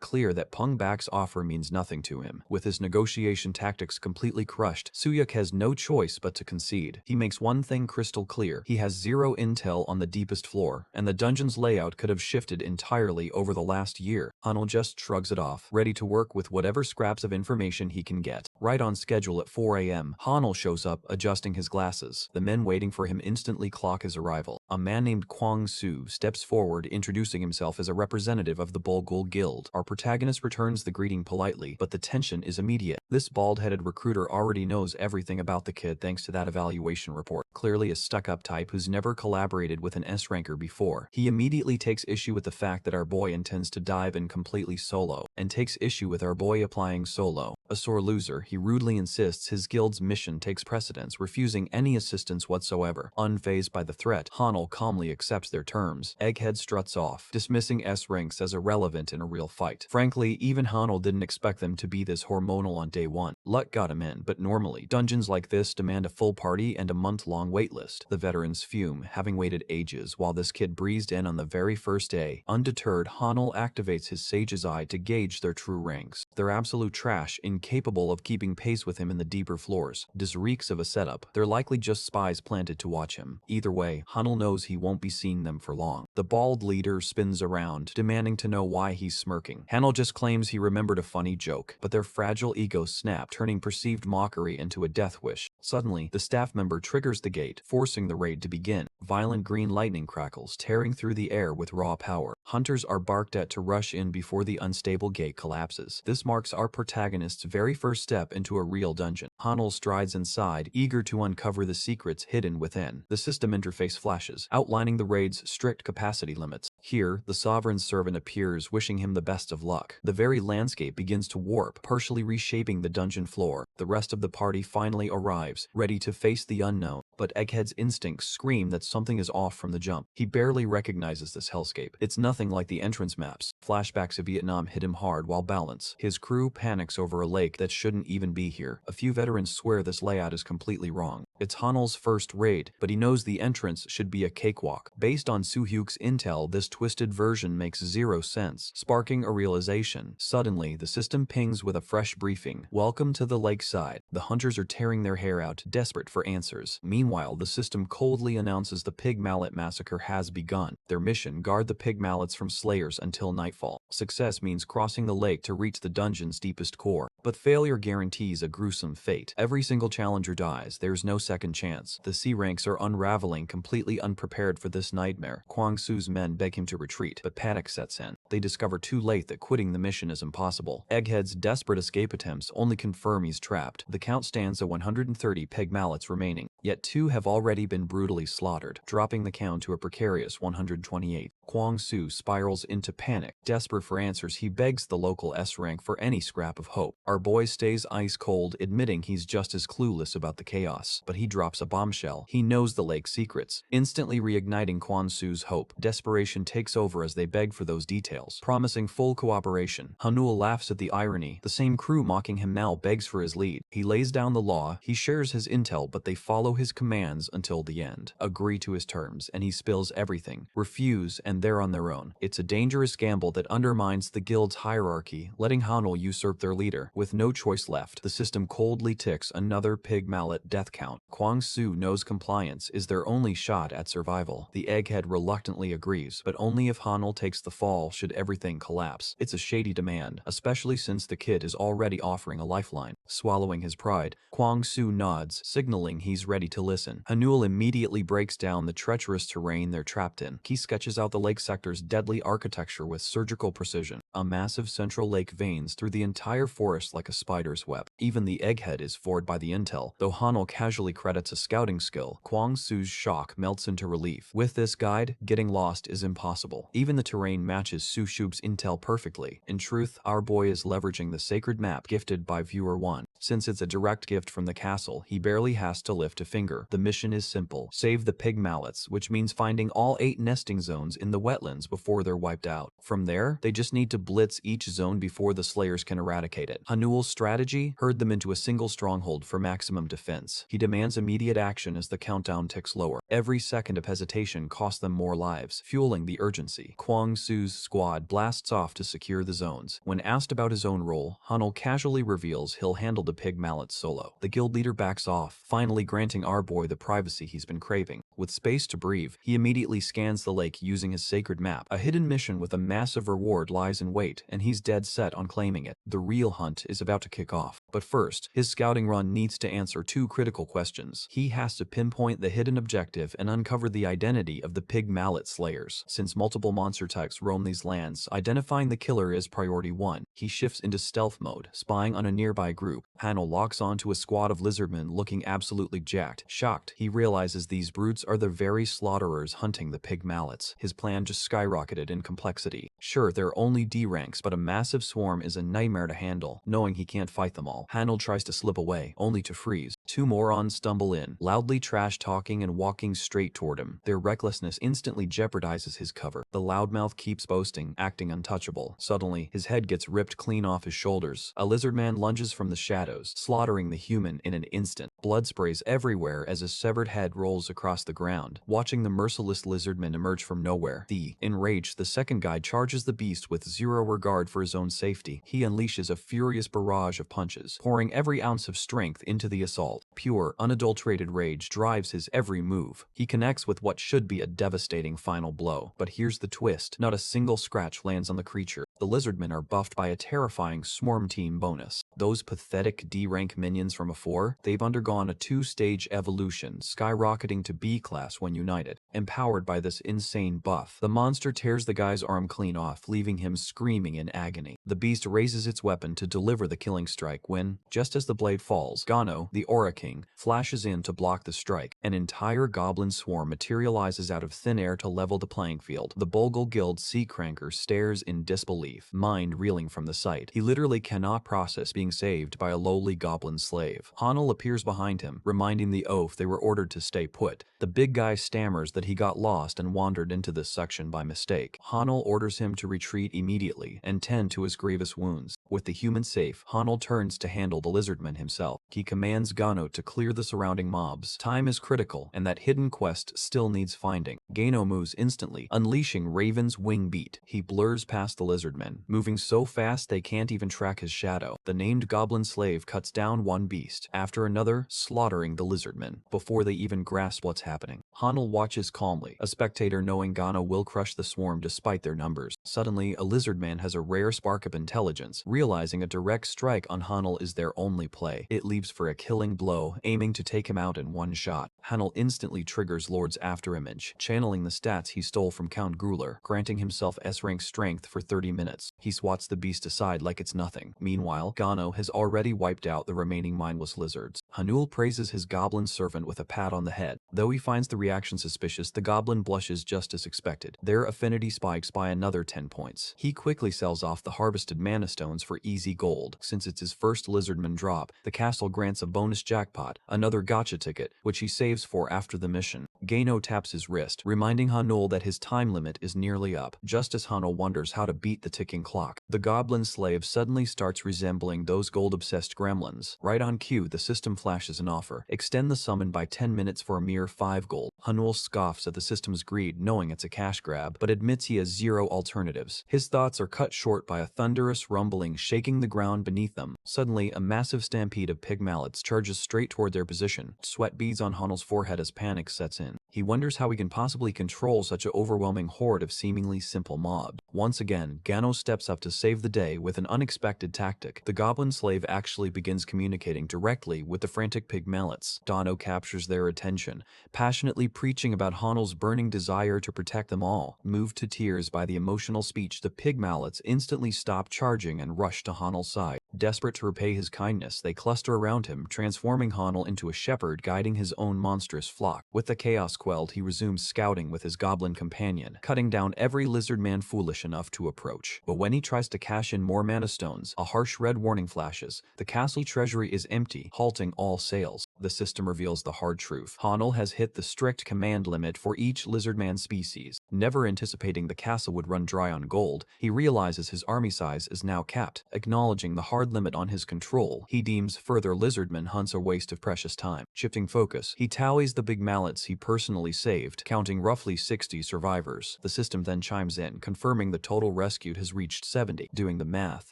clear that Pungbak's offer means nothing to him. With his negotiation tactics completely crushed, Suyuk has no choice but to concede. He makes one thing crystal clear. He has zero intel on the deepest floor, and the dungeon's layout could have shifted entirely over the last year. Hanul just shrugs it off, ready to work with whatever scraps of information he can get. Right on schedule at 4 a.m., Hanul shows up, adjusting his glasses. The men waiting for him instantly clock his arrival. A man named Kwang Su steps forward, introducing himself as a representative of the Bulgul Guild. Our protagonist returns the greeting politely, but the tension is immediate. This bald-headed recruiter already knows everything about the kid thanks to that evaluation report. Clearly a stuck-up type who's never collaborated with an S-ranker before. He immediately takes issue with the fact that our boy intends to dive in completely solo, and takes issue with our boy applying solo. A sore loser, he rudely insists his guild's mission takes precedence, refusing any assistance whatsoever. Unfazed by the threat, Hanul calmly accepts their terms. Egghead struts off, dismissing S-ranks as irrelevant in a real fight. Frankly, even Hanul didn't expect them to be this hormonal on day one. Luck got him in, but normally, dungeons like this demand a full party and a month-long waitlist. The veterans fume, having waited ages, while this kid breezed in on the very first day. Undeterred, Hanul activates his sage's eye to gauge their true ranks. They're absolute trash, incapable of keeping pace with him in the deeper floors. This reeks of a setup. They're likely just spies planted to watch him. Either way, Hanul knows he won't be seeing them for long. The bald leader spins around, demanding to know why he's smirking. Hanul just claims he remembered a funny joke, but their fragile egos snap, turning perceived mockery into a death wish. Suddenly, the staff member triggers the gate, forcing the raid to begin. Violent green lightning crackles, tearing through the air with raw power. Hunters are barked at to rush in before the unstable gate collapses. This marks our protagonist's very first step into a real dungeon. Hanul strides inside, eager to uncover the secrets hidden within. The system interface flashes, outlining the raid's strict capacity limits. Here, the sovereign's servant appears, wishing him the best of luck. The very landscape begins to warp, partially reshaping the dungeon floor. The rest of the party finally arrives, ready to face the unknown. But Egghead's instincts scream that something is off from the jump. He barely recognizes this hellscape. It's nothing like the entrance maps. Flashbacks of Vietnam hit him hard while balanced. His crew panics over a lake that shouldn't even be here. A few veterans swear this layout is completely wrong. It's Hanul's first raid, but he knows the entrance should be a cakewalk. Based on Soo-hyuk's intel, this twisted version makes zero sense, sparking a realization. Suddenly, the system pings with a fresh briefing. Welcome to the lakeside. The hunters are tearing their hair out, desperate for answers. Meanwhile, the system coldly announces the pig mallet massacre has begun. Their mission: guard the pig mallets from slayers until nightfall. Success means crossing the lake to reach the dungeon's deepest core, but failure guarantees a gruesome fate. Every single challenger dies, there's no second chance. The C ranks are unraveling, completely unprepared for this nightmare. Kwang Su's men beg him to retreat, but panic sets in. They discover too late that quitting the mission is impossible. Egghead's desperate escape attempts only confirm he's trapped. The count stands at 130 peg mallets remaining, yet 2 have already been brutally slaughtered, dropping the count to a precarious 128. Kwang Su spirals into panic. Desperate for answers, he begs the local S rank for any scrap of hope. Our boy stays ice cold, admitting he's just as clueless about the chaos, but he drops a bombshell. He knows the lake's secrets, instantly reigniting Kwang Su's hope. Desperation takes over as they beg for those details, promising full cooperation. Hanul laughs at the irony. The same crew mocking him now begs for his lead. He lays down the law, he shares his intel, but they follow his commands until the end. Agree to his terms, and he spills everything. Refuse, and they're on their own. It's a dangerous gamble that undermines the guild's hierarchy, letting Hanul usurp their leader. With no choice left, the system coldly ticks another pig mallet death count. Kwang Su knows compliance is their only shot at survival. The egghead reluctantly agrees, but only if Hanul takes the fall should everything collapse. It's a shady demand, especially since the kid is already offering a lifeline. Swallowing his pride, Kwang Su nods, signaling he's ready to listen. Hanul immediately breaks down the treacherous terrain they're trapped in. He sketches out the lake sector's deadly architecture with surgical precision. A massive central lake veins through the entire forest like a spider's web. Even the egghead is floored by the intel, though Hanul casually credits a scouting skill. Kwang Su's shock melts into relief. With this guide, getting lost is impossible. Even the terrain matches Su Shub's intel perfectly. In truth, our boy is leveraging the sacred map gifted by Viewer 1. Since it's a direct gift from the castle, he barely has to lift a finger. The mission is simple. Save the pig mallets, which means finding all 8 nesting zones in the wetlands before they're wiped out. From there, they just need to blitz each zone before the slayers can eradicate it. Hanul's strategy? Herd them into a single stronghold for maximum defense. He demands immediate action as the countdown ticks lower. Every second of hesitation costs them more lives, fueling the urgency. Kwang Su's squad blasts off to secure the zones. When asked about his own role, Hanul casually reveals he'll handle the pig mallets solo. The guild leader backs off, finally granting our boy the privacy he's been craving. With space to breathe, he immediately scans the lake using his sacred map. A hidden mission with a massive reward lies in wait, and he's dead set on claiming it. The real hunt is about to kick off. But first, his scouting run needs to answer 2 critical questions. He has to pinpoint the hidden objective and uncover the identity of the pig mallet slayers. Since multiple monster types roam these lands, identifying the killer is priority 1. He shifts into stealth mode, spying on a nearby group. Hanul locks onto a squad of lizardmen looking absolutely jacked. Shocked, he realizes these brutes are the very slaughterers hunting the pig mallets. His plan just skyrocketed in complexity. Sure, they're only D ranks, but a massive swarm is a nightmare to handle. Knowing he can't fight them all, Hanul tries to slip away, only to freeze. 2 morons stumble in, loudly trash-talking and walking straight toward him. Their recklessness instantly jeopardizes his cover. The loudmouth keeps boasting, acting untouchable. Suddenly, his head gets ripped clean off his shoulders. A lizardman lunges from the shadows, slaughtering the human in an instant. Blood sprays everywhere as his severed head rolls across the ground. Watching the merciless lizardman emerge from nowhere, enraged, the second guy charges the beast with zero regard for his own safety. He unleashes a furious barrage of punches, pouring every ounce of strength into the assault. Pure, unadulterated rage drives his every move. He connects with what should be a devastating final blow. But here's the twist. Not a single scratch lands on the creature. The lizardmen are buffed by a terrifying swarm team bonus. Those pathetic D-rank minions from before, they've undergone a 2-stage evolution, skyrocketing to B class when united. Empowered by this insane buff, the monster tears the guy's arm clean off, leaving him screaming in agony. The beast raises its weapon to deliver the killing strike when, just as the blade falls, Gano, the Aura King, flashes in to block the strike. An entire goblin swarm materializes out of thin air to level the playing field. The Bulgul Guild Sea Cranker stares in disbelief, mind reeling from the sight. He literally cannot process being saved by a lowly goblin slave. Hanul appears behind him, reminding the oaf they were ordered to stay put. The big guy stammers that he got lost and wandered into this section by mistake. Hanul orders him to retreat immediately and tend to his grievous wounds. With the human safe, Hanul turns to handle the lizardman himself. He commands Gano to clear the surrounding mobs. Time is critical, and that hidden quest still needs finding. Gano moves instantly, unleashing Raven's wing beat. He blurs past the lizardmen, moving so fast they can't even track his shadow. The named goblin slave slave cuts down one beast after another, slaughtering the lizardmen before they even grasp what's happening. Hanul watches calmly, a spectator knowing Gano will crush the swarm despite their numbers. Suddenly, a lizardman has a rare spark of intelligence, realizing a direct strike on Hanul is their only play. It leaps for a killing blow, aiming to take him out in one shot. Hanul instantly triggers Lord's afterimage, channeling the stats he stole from Count Gruler, granting himself S-rank strength for 30 minutes. He swats the beast aside like it's nothing. Meanwhile, Gano has already wiped out the remaining mindless lizards. Hanul praises his goblin servant with a pat on the head. Though he finds the reaction suspicious, the goblin blushes just as expected. Their affinity spikes by another 10 points. He quickly sells off the harvested mana stones for easy gold. Since it's his first lizardman drop, the castle grants a bonus jackpot, another gotcha ticket, which he saves for after the mission. Gano taps his wrist, reminding Hanul that his time limit is nearly up. Just as Hanul wonders how to beat the ticking clock, the goblin slave suddenly starts resembling those gold-obsessed gremlins. Right on cue, the system flashes an offer. Extend the summon by 10 minutes for a mere 5 gold. Hanul scoffs at the system's greed, knowing it's a cash grab, but admits he has zero alternatives. His thoughts are cut short by a thunderous rumbling shaking the ground beneath them. Suddenly, a massive stampede of pig mallets charges straight toward their position. Sweat beads on Hanul's forehead as panic sets in. He wonders how he can possibly control such an overwhelming horde of seemingly simple mobs. Once again, Gano steps up to save the day with an unexpected tactic. The goblin slave actually begins communicating directly with the frantic pig mallets. Gano captures their attention, passionately preaching about Hanul's burning desire to protect them all. Moved to tears by the emotional speech, the pig mallets instantly stop charging and rush to Hanul's side. Desperate to repay his kindness, they cluster around him, transforming Hanul into a shepherd guiding his own monstrous flock. With the chaos quelled, he resumes scouting with his goblin companion, cutting down every lizard man foolish enough to approach. But when he tries to cash in more mana stones, a harsh red warning flashes. The castle treasury is empty, halting all sales. The system reveals the hard truth. Hanul has hit the strict command limit for each lizardman species. Never anticipating the castle would run dry on gold, he realizes his army size is now capped. Acknowledging the hard limit on his control, he deems further lizardman hunts a waste of precious time. Shifting focus, he tallies the big mallets he personally saved, counting roughly 60 survivors. The system then chimes in, confirming the total rescued has reached 70. Doing the math,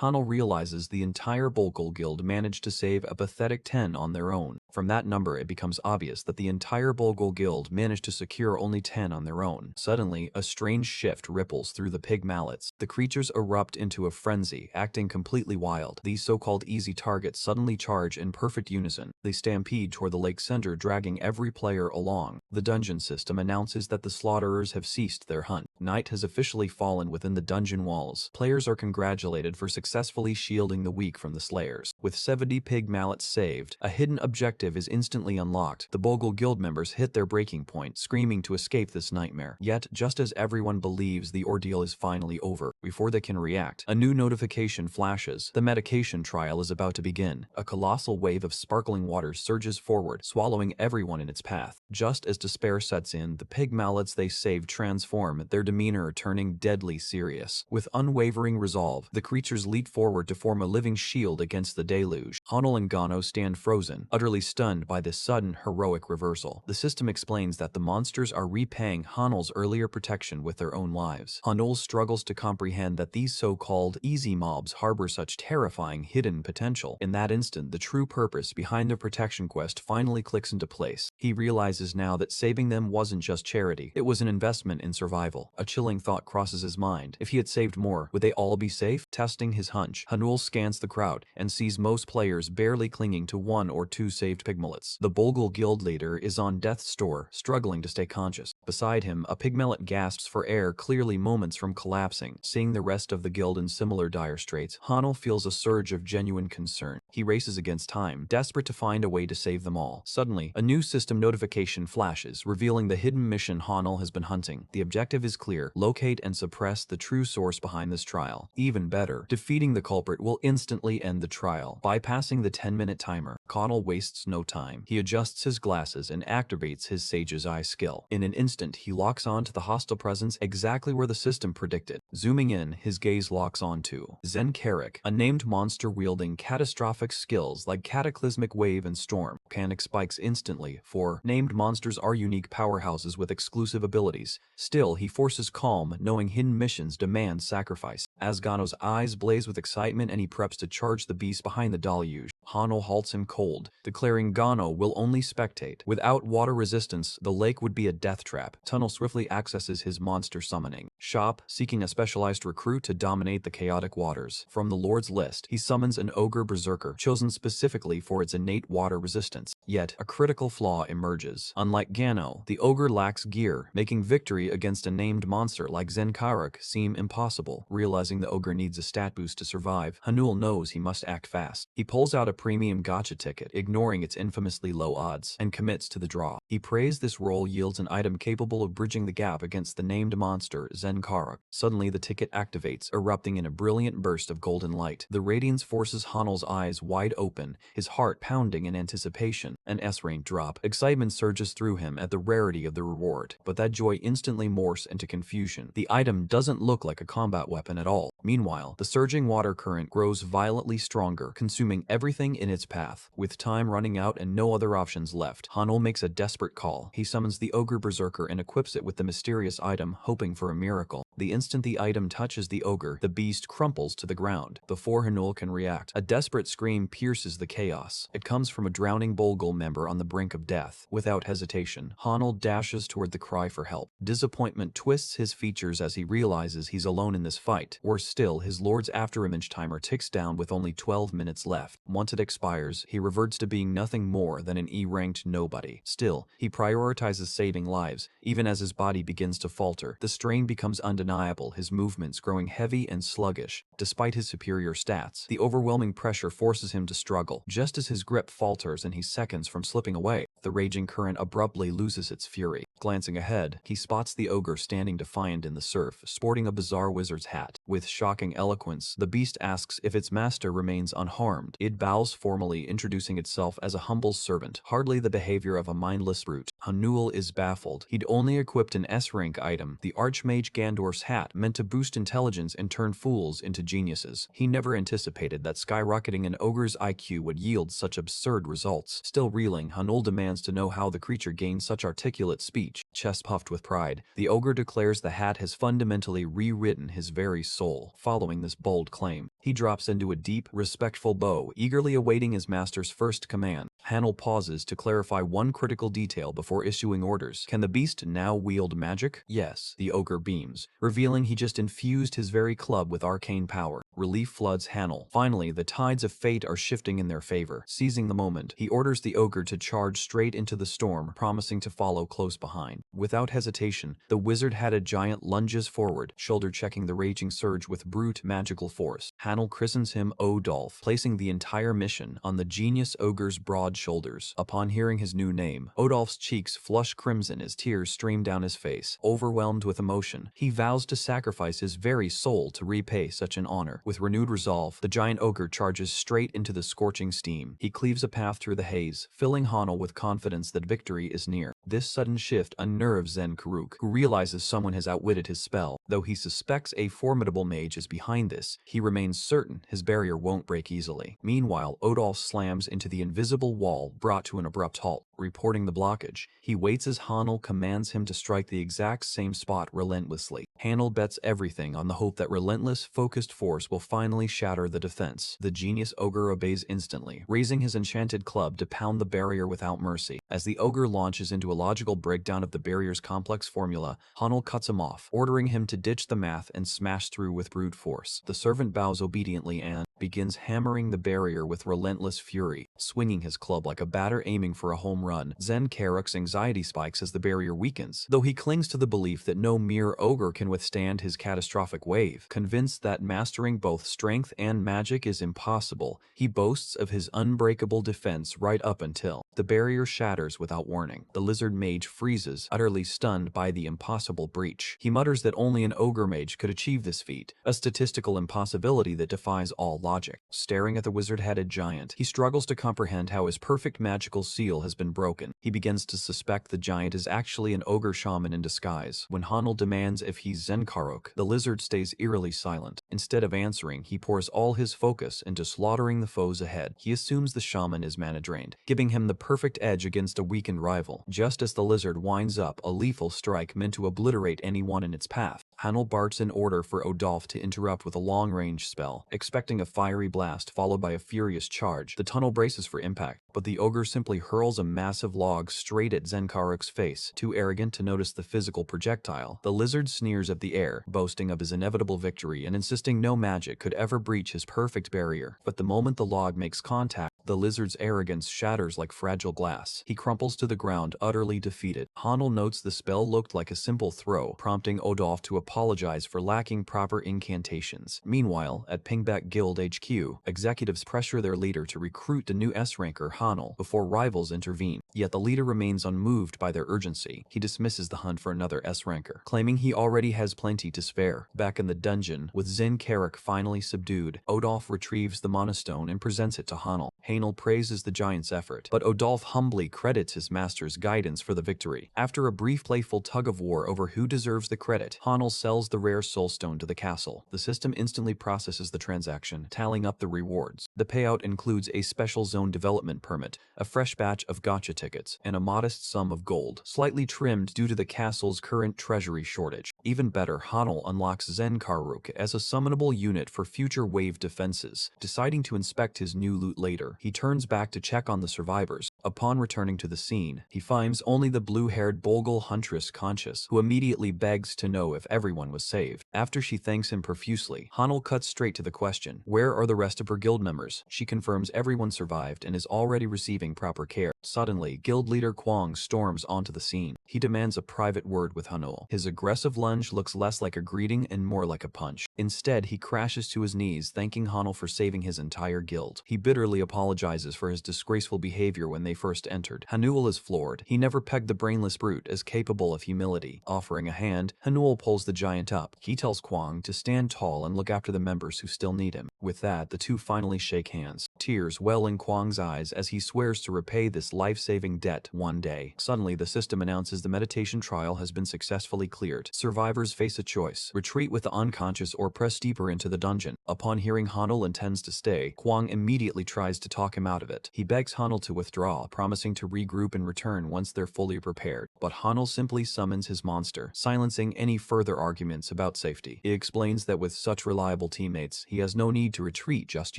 Hanul realizes the entire Bolgol Guild managed to save a pathetic 10 on their own. From that number, it becomes obvious that the entire Bolgol Guild managed to secure only 10 on their own. Suddenly, a strange shift ripples through the pig mallets. The creatures erupt into a frenzy, acting completely wild. These so-called easy targets suddenly charge in perfect unison. They stampede toward the lake center, dragging every player along. The dungeon system announces that the slaughterers have ceased their hunt. Night has officially fallen within the dungeon walls. Players are congratulated for successfully shielding the weak from the slayers. With 70 pig mallets saved, a hidden objective is instantly unlocked. The Bolgol Guild members hit their breaking point, screaming to escape this nightmare. Yet, just as everyone believes the ordeal is finally over, before they can react, a new notification flashes. The medication trial is about to begin. A colossal wave of sparkling water surges forward, swallowing everyone in its path. Just as despair sets in, the pig mallets they saved transform, their demeanor turning deadly serious. With unwavering resolve, the creatures leap forward to form a living shield against the deluge. Hanul and Gano stand frozen, utterly stunned by this sudden, heroic reversal. The system explains that the monsters are repaying Hanul's earlier protection with their own lives. Hanul struggles to comprehend that these so-called easy mobs harbor such terrifying hidden potential. In that instant, the true purpose behind the protection quest finally clicks into place. He realizes now that saving them wasn't just charity, it was an investment in survival. A chilling thought crosses his mind. If he had saved more, would they all be safe? Testing his hunch, Hanul scans the crowd and sees most players barely clinging to 1 or 2 saved pigmallets. The Bolgol Guild leader is on death's door, struggling to stay conscious. Beside him, a pigmallet gasps for air, clearly moments from collapsing. Seeing the rest of the guild in similar dire straits, Hanul feels a surge of genuine concern. He races against time, desperate to find a way to save them all. Suddenly, a new system notification flashes, revealing the hidden mission Hanul has been hunting. The objective is clear: locate and suppress the true source behind this trial. Even better, defeating the culprit will instantly end the trial. Bypassing the 10-minute timer, Hanul wastes no time. He adjusts his glasses and activates his Sage's Eye skill. In an instant, he locks on to the hostile presence exactly where the system predicted. Zooming in, his gaze locks onto Zen Carrick, a named monster wielding catastrophic skills like Cataclysmic Wave and Storm. Volcanic spikes instantly, for named monsters are unique powerhouses with exclusive abilities. Still, he forces calm, knowing hidden missions demand sacrifice. As Gano's eyes blaze with excitement and he preps to charge the beast behind the deluge, Hanno halts him cold, declaring Gano will only spectate. Without water resistance, the lake would be a death trap. Tunnel swiftly accesses his monster summoning shop, seeking a specialized recruit to dominate the chaotic waters. From the Lord's list, he summons an ogre berserker, chosen specifically for its innate water resistance. Yet, a critical flaw emerges. Unlike Gano, the ogre lacks gear, making victory against a named monster like Zenkaruk seem impossible. Realizing the ogre needs a stat boost to survive, Hanul knows he must act fast. He pulls out a premium gacha ticket, ignoring its infamously low odds, and commits to the draw. He prays this roll yields an item capable of bridging the gap against the named monster, Zenkaruk. Suddenly, the ticket activates, erupting in a brilliant burst of golden light. The radiance forces Hanul's eyes wide open, his heart pounding in anticipation. An S-rank drop. Excitement surges through him at the rarity of the reward, but that joy instantly morphs into confusion. The item doesn't look like a combat weapon at all. Meanwhile, the surging water current grows violently stronger, consuming everything in its path. With time running out and no other options left, Hanul makes a desperate call. He summons the ogre berserker and equips it with the mysterious item, hoping for a miracle. The instant the item touches the ogre, the beast crumples to the ground. Before Hanul can react, a desperate scream pierces the chaos. It comes from a drowning Bolgul member on the brink of death. Without hesitation, Hanul dashes toward the cry for help. Disappointment twists his features as he realizes he's alone in this fight. Worse still, his lord's afterimage timer ticks down with only 12 minutes left. Once it expires, he reverts to being nothing more than an E-ranked nobody. Still, he prioritizes saving lives, even as his body begins to falter. The strain becomes undeniable, his movements growing heavy and sluggish. Despite his superior stats, the overwhelming pressure forces him to struggle. Just as his grip falters and he's seconds from slipping away, the raging current abruptly loses its fury. Glancing ahead, he spots the ogre standing defiant in the surf, sporting a bizarre wizard's hat. With shocking eloquence, the beast asks if its master remains unharmed. It bows formally, introducing itself as a humble servant, hardly the behavior of a mindless brute. Hanul is baffled. He'd only equipped an S-rank item, the Archmage Gandorf's hat, meant to boost intelligence and turn fools into geniuses. He never anticipated that skyrocketing an ogre's IQ would yield such absurd results. Still reeling, Hanul demands to know how the creature gained such articulate speech. Chest puffed with pride, the ogre declares the hat has fundamentally rewritten his very soul. Following this bold claim, he drops into a deep, respectful bow, eagerly awaiting his master's first command. Hanul pauses to clarify one critical detail before issuing orders. Can the beast now wield magic? Yes, the ogre beams, revealing he just infused his very club with arcane power. Relief floods Hanul. Finally, the tides of fate are shifting in their favor. Seizing the moment, he orders the ogre to charge straight into the storm, promising to follow close behind. Without hesitation, the wizard-hatted giant lunges forward, shoulder-checking the raging surge with brute magical force. Hanul christens him Odolph, placing the entire mission on the genius ogre's broad shoulders. Upon hearing his new name, Odolph's cheeks flush crimson as tears stream down his face. Overwhelmed with emotion, he vows to sacrifice his very soul to repay such an honor. With renewed resolve, the giant ogre charges straight into the scorching steam. He cleaves a path through the haze, filling Hanul with confidence that victory is near. This sudden shift unnerves Zenkaruk, who realizes someone has outwitted his spell. Though he suspects a formidable mage is behind this, he remains certain his barrier won't break easily. Meanwhile, Odolph slams into the invisible wall, brought to an abrupt halt. Reporting the blockage, he waits as Hanul commands him to strike the exact same spot relentlessly. Hanul bets everything on the hope that relentless, focused force will finally shatter the defense. The genius ogre obeys instantly, raising his enchanted club to pound the barrier without mercy. As the ogre launches into a logical breakdown of the barrier's complex formula, Hanul cuts him off, ordering him to ditch the math and smash through with brute force. The servant bows obediently and begins hammering the barrier with relentless fury, swinging his club like a batter aiming for a home run. Zenkaruk's anxiety spikes as the barrier weakens, though he clings to the belief that no mere ogre can withstand his catastrophic wave. Convinced that mastering both strength and magic is impossible, he boasts of his unbreakable defense right up until the barrier shatters without warning. The lizard mage freezes, utterly stunned by the impossible breach. He mutters that only an ogre mage could achieve this feat, a statistical impossibility that defies all logic. Staring at the wizard-headed giant, he struggles to comprehend how his perfect magical seal has been broken. He begins to suspect the giant is actually an ogre shaman in disguise. When Hanel demands if he's Zenkarok, the lizard stays eerily silent. Instead of answering, he pours all his focus into slaughtering the foes ahead. He assumes the shaman is mana-drained, giving him the perfect edge against a weakened rival. Just as the lizard winds up a lethal strike meant to obliterate anyone in its path, Hanel barks an order for Odolph to interrupt with a long-range spell. Expecting a fiery blast followed by a furious charge, the tunnel braces for impact, but the ogre simply hurls a massive log straight at Zenkarok's face. Too arrogant to notice the physical projectile, the lizard sneers at the air, boasting of his inevitable victory and insisting no magic could ever breach his perfect barrier. But the moment the log makes contact, the lizard's arrogance shatters like fragile glass. He crumples to the ground, utterly defeated. Hanel notes the spell looked like a simple throw, prompting Odolph to apologize for lacking proper incantations. Meanwhile, at Pingback Guild HQ, executives pressure their leader to recruit the new S-ranker Hanel before rivals intervene. Yet the leader remains unmoved by their urgency. He dismisses the hunt for another S-ranker, claiming he already has plenty to spare. Back in the dungeon, with Zenkarok finally subdued, Odolph retrieves the Monostone and presents it to Hanel. Hanel praises the giant's effort, but Odolph humbly credits his master's guidance for the victory. After a brief playful tug-of-war over who deserves the credit, Hanel sells the rare soulstone to the castle. The system instantly processes the transaction, tallying up the rewards. The payout includes a special zone development permit, a fresh batch of gacha tickets, and a modest sum of gold, slightly trimmed due to the castle's current treasury shortage. Even better, Hanel unlocks Zenkarok as a summonable unit for future wave defenses. Deciding to inspect his new loot later, he turns back to check on the survivors. Upon returning to the scene, he finds only the blue-haired Bolgal huntress conscious, who immediately begs to know if everyone was saved. After she thanks him profusely, Hanel cuts straight to the question: where are the rest of her guild members? She confirms everyone survived and is already receiving proper care. Suddenly, guild leader Kwang storms onto the scene. He demands a private word with Hanel. His aggressive lunge looks less like a greeting and more like a punch. Instead, he crashes to his knees, thanking Hanel for saving his entire guild. He bitterly apologizes for his disgraceful behavior when they first entered. Hanul is floored. He never pegged the brainless brute as capable of humility. Offering a hand, Hanul pulls the giant up. He tells Kwang to stand tall and look after the members who still need him. With that, the two finally shake hands. Tears well in Kwang's eyes as he swears to repay this life-saving debt one day. Suddenly, the system announces the meditation trial has been successfully cleared. Survivors face a choice: retreat with the unconscious or press deeper into the dungeon. Upon hearing Hanul intends to stay, Kwang immediately tries to talk him out of it. He begs Hanul to withdraw, promising to regroup and return once they're fully prepared. But Hanul simply summons his monster, silencing any further arguments about safety. He explains that with such reliable teammates, he has no need to retreat just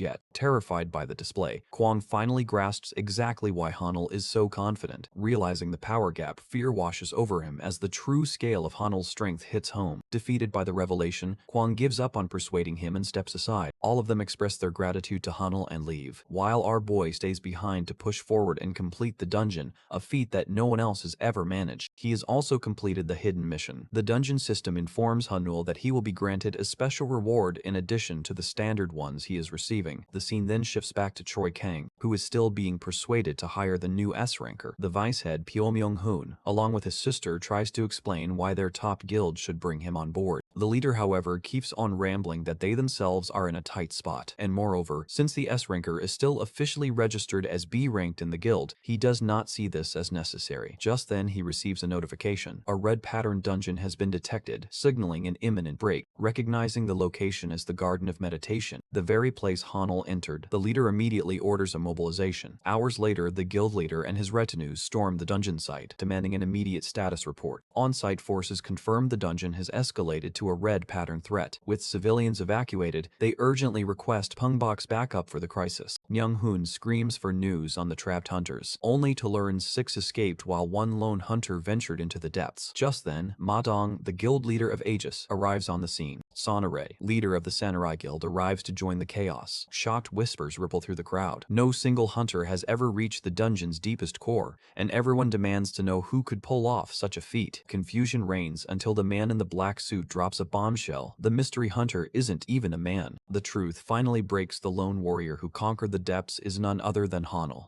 yet. Terrified by the display, Kwang finally grasps exactly why Hanul is so confident. Realizing the power gap, fear washes over him as the true scale of Hanul's strength hits home. Defeated by the revelation, Kwang gives up on persuading him and steps aside. All of them express their gratitude to Hanul and leave, while our boy stays behind to push forward and complete the dungeon, a feat that no one else has ever managed. He has also completed the hidden mission. The dungeon system informs Hanul that he will be granted a special reward in addition to the standard ones he is receiving. The scene then shifts back to Choi Kang, who is still being persuaded to hire the new S-ranker. The vice head, Pyo Myung-hoon, along with his sister, tries to explain why their top guild should bring him on board. The leader, however, keeps on rambling that they themselves are in a tight spot, and moreover, since the S-ranker is still officially registered as B-ranked in the guild, he does not see this as necessary. Just then, he receives a notification. A red pattern dungeon has been detected, signaling an imminent break. Recognizing the location as the Garden of Meditation, the very place Hanul entered, the leader immediately orders a mobilization. Hours later, the guild leader and his retinue storm the dungeon site, demanding an immediate status report. On-site forces confirm the dungeon has escalated to a red pattern threat. With civilians evacuated, they urgently request Pungbok's backup for the crisis. Myung-hoon screams for news on the trapped hunters, only to learn 6 escaped while one lone hunter ventured into the depths. Just then, Ma Dong, the guild leader of Aegis, arrives on the scene. Sonare, leader of the Samurai Guild, arrives to join the chaos. Shocked whispers ripple through the crowd. No single hunter has ever reached the dungeon's deepest core, and everyone demands to know who could pull off such a feat. Confusion reigns until the man in the black suit drops a bombshell. The mystery hunter isn't even a man. The truth finally breaks: the lone warrior who conquered the depths is none other than Hanul.